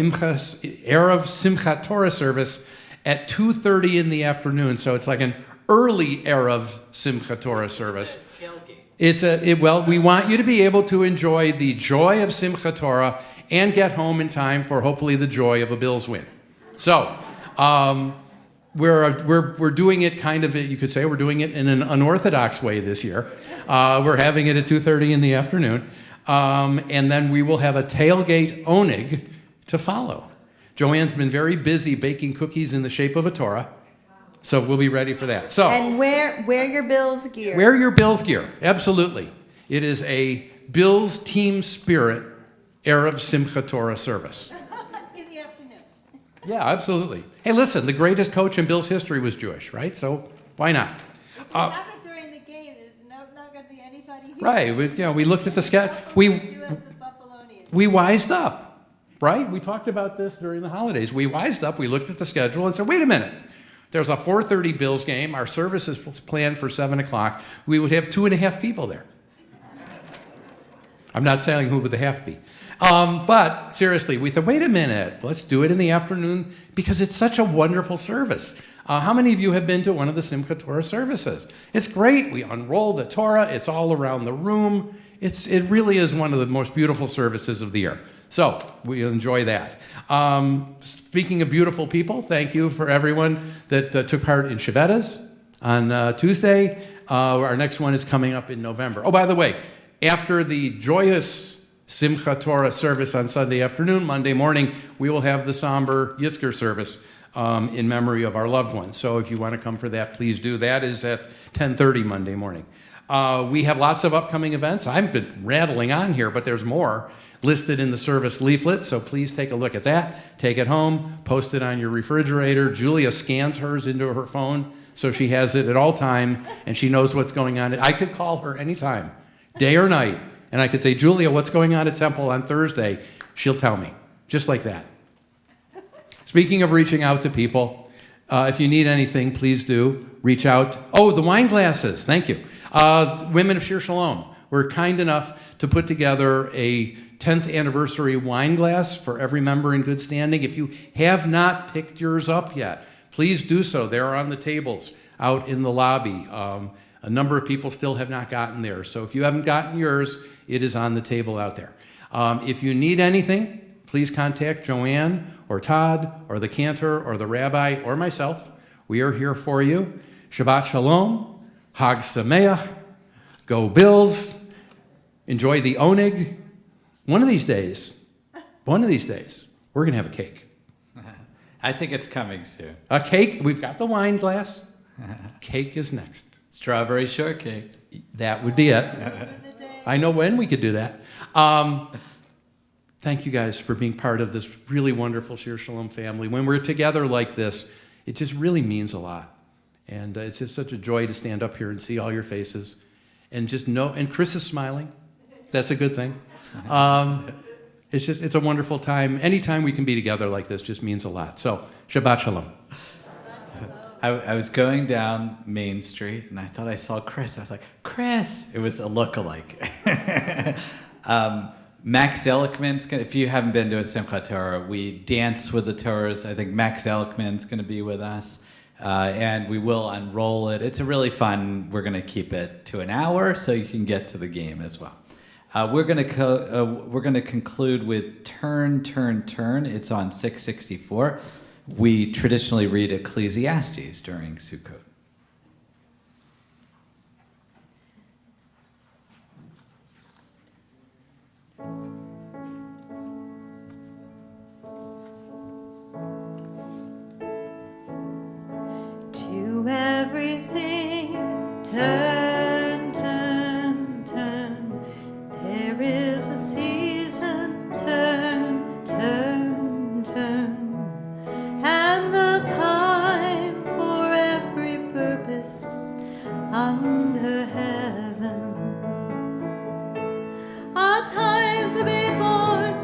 Simchat Torah service at 2:30 in the afternoon. So it's like an early Erev Simchat Torah service. Tailgate. We want you to be able to enjoy the joy of Simchat Torah and get home in time for hopefully the joy of a Bills win. So we're doing it kind of, you could say, we're doing it in an unorthodox way this year. We're having it at 2:30 in the afternoon. And then we will have a tailgate oneg to follow. Joanne's been very busy baking cookies in the shape of a Torah, so we'll be ready for that. So, And wear your Bills gear. wear your Bills gear, absolutely. It is a Bills team spirit Erev Simchat Torah service. In the afternoon. Yeah, absolutely. Hey, listen, the greatest coach in Bills history was Jewish, right? So why not? Have it during the game. There's not going to be anybody here. Right, we looked at the schedule. We wised up, right? We talked about this during the holidays. We wised up, we looked at the schedule and said, wait a minute. There's a 4:30 Bills game. Our service is planned for 7 o'clock. We would have 2.5 people there. I'm not saying who would the half be. But seriously, we thought, wait a minute, let's do it in the afternoon because it's such a wonderful service. How many of you have been to one of the Simchat Torah services? It's great. We unroll the Torah. It's all around the room. It really is one of the most beautiful services of the year. So we enjoy that. Speaking of beautiful people, thank you for everyone that took part in Shabbatas on Tuesday. Our next one is coming up in November. Oh, by the way, after the joyous Simchat Torah service on Sunday afternoon, Monday morning, we will have the somber Yitzker service in memory of our loved ones. So if you want to come for that, please do. That is at 10:30 Monday morning. We have lots of upcoming events. I've been rattling on here, but there's more listed in the service leaflet, so please take a look at that. Take it home, post it on your refrigerator. Julia scans hers into her phone, so she has it at all time, and she knows what's going on. I could call her anytime, day or night, and I could say, Julia, what's going on at Temple on Thursday? She'll tell me, just like that. Speaking of reaching out to people, if you need anything, please do reach out. Oh, the wine glasses, thank you. Women of Shabbat Shalom were kind enough to put together a 10th anniversary wine glass for every member in good standing. If you have not picked yours up yet, please do so. They're on the tables out in the lobby. A number of people still have not gotten theirs. So if you haven't gotten yours, it is on the table out there. If you need anything, please contact Joanne or Todd or the Canter or the rabbi or myself. We are here for you. Shabbat Shalom, Hag Sameach, go Bills, enjoy the Oneg. One of these days, we're going to have a cake. I think it's coming soon. A cake, we've got the wine glass. Cake is next. Strawberry shortcake. That would be it. I know when we could do that. Thank you guys for being part of this really wonderful Shir Shalom family. When we're together like this, it just really means a lot. And it's just such a joy to stand up here and see all your faces and just know, and Chris is smiling. That's a good thing. It's a wonderful time. Anytime we can be together like this just means a lot. So, Shabbat Shalom. I was going down Main Street and I thought I saw Chris. I was like, Chris! It was a lookalike. Max Zellickman's gonna, if you haven't been to a Simchat Torah, we dance with the Torahs. I think Max Zellickman's going to be with us. And we will unroll it. It's a really fun, we're going to keep it to an hour so you can get to the game as well. We're going to conclude with Turn, Turn, Turn. It's on 664. We traditionally read Ecclesiastes during Sukkot. To everything, turn, turn, turn. There is a season, turn, turn, turn. And the time for every purpose under heaven. A time to be born,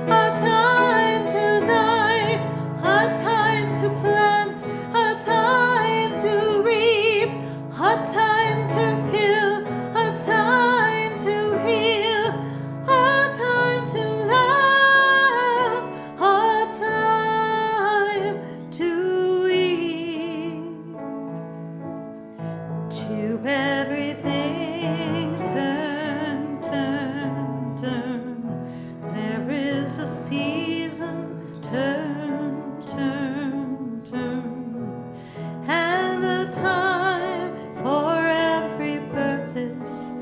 a time to die, a time to plant, a time to reap, a time to kill, a time to heal, a time to laugh, a time to weep. To everything, turn, turn, turn. There is a season, turn, turn, turn. And a time for every purpose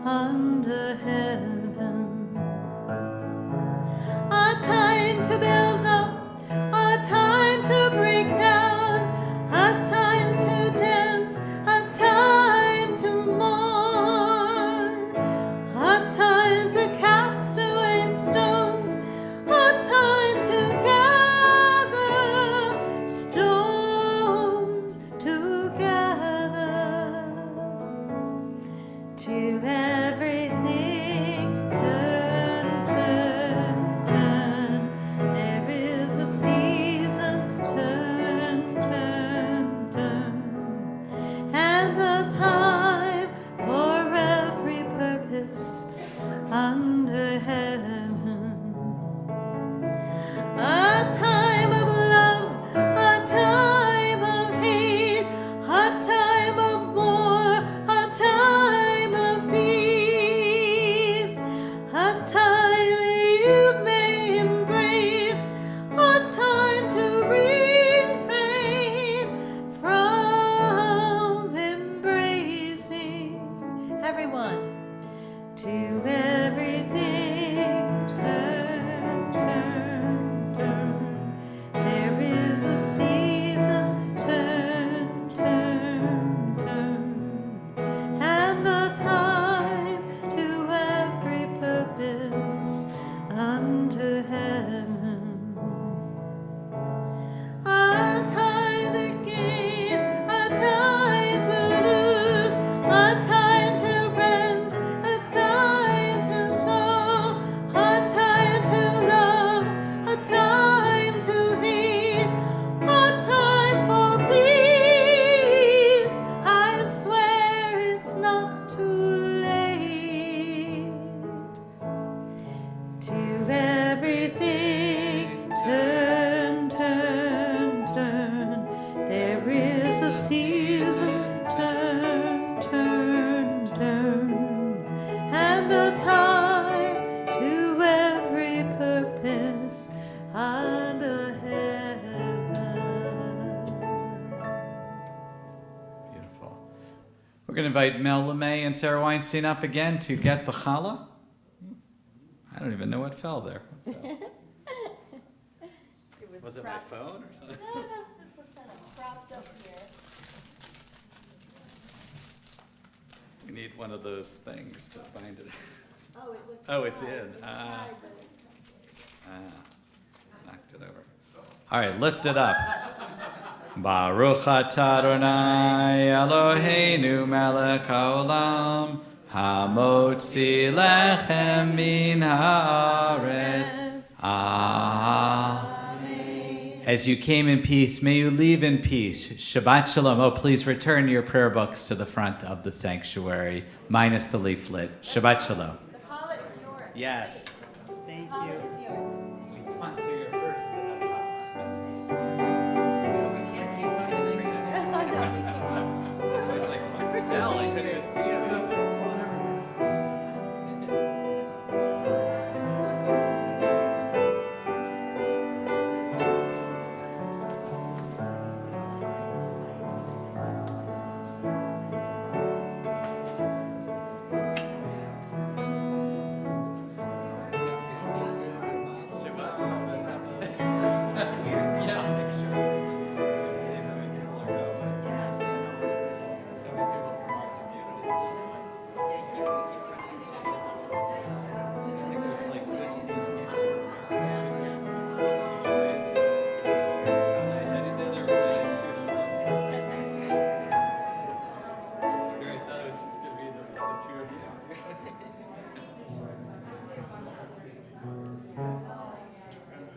under heaven. A time to build up, a time to break down, a time to dance, a time to mourn, a time to cast away stones, a time to gather stones together. To everything, turn, turn, turn. There is a season, turn, turn, turn. And a time for every purpose under heaven. A time of love, a time of hate, a time of war, a time of peace, a time you may embrace, a time to refrain from embracing. Everyone. To everything, turn, turn, turn. There is a season, turn, turn, turn. And a time to every purpose under heaven. A time to gain, a time to lose, a time to rent, a time to sow, a time to love, a time to hate, a time for peace. I swear it's not too late. To everything, turn, turn, turn. There is a season, turn, turn, turn. And a time to every purpose under heaven. Beautiful. invite Mel LeMay and Sarah Weinstein up again to get the challah. I don't even know what fell there. What's that? Was it my phone or something? No, this was kind of propped up here. We need one of those things to find it. Oh, it was. Oh, it's tied. in. It's tied, but it's- Knocked it over. All right, lift it up. Baruch atah Adonai Eloheinu melech haolam hamotzi lechem min haaretz. Amen. As you came in peace, may you leave in peace. Shabbat Shalom. Oh, please return your prayer books to the front of the sanctuary, minus the leaflet. Shabbat Shalom. The palette is yours. Yes. Thank Palette you. is yours. We sponsor your first. I was like, what did tell? I couldn't even see it.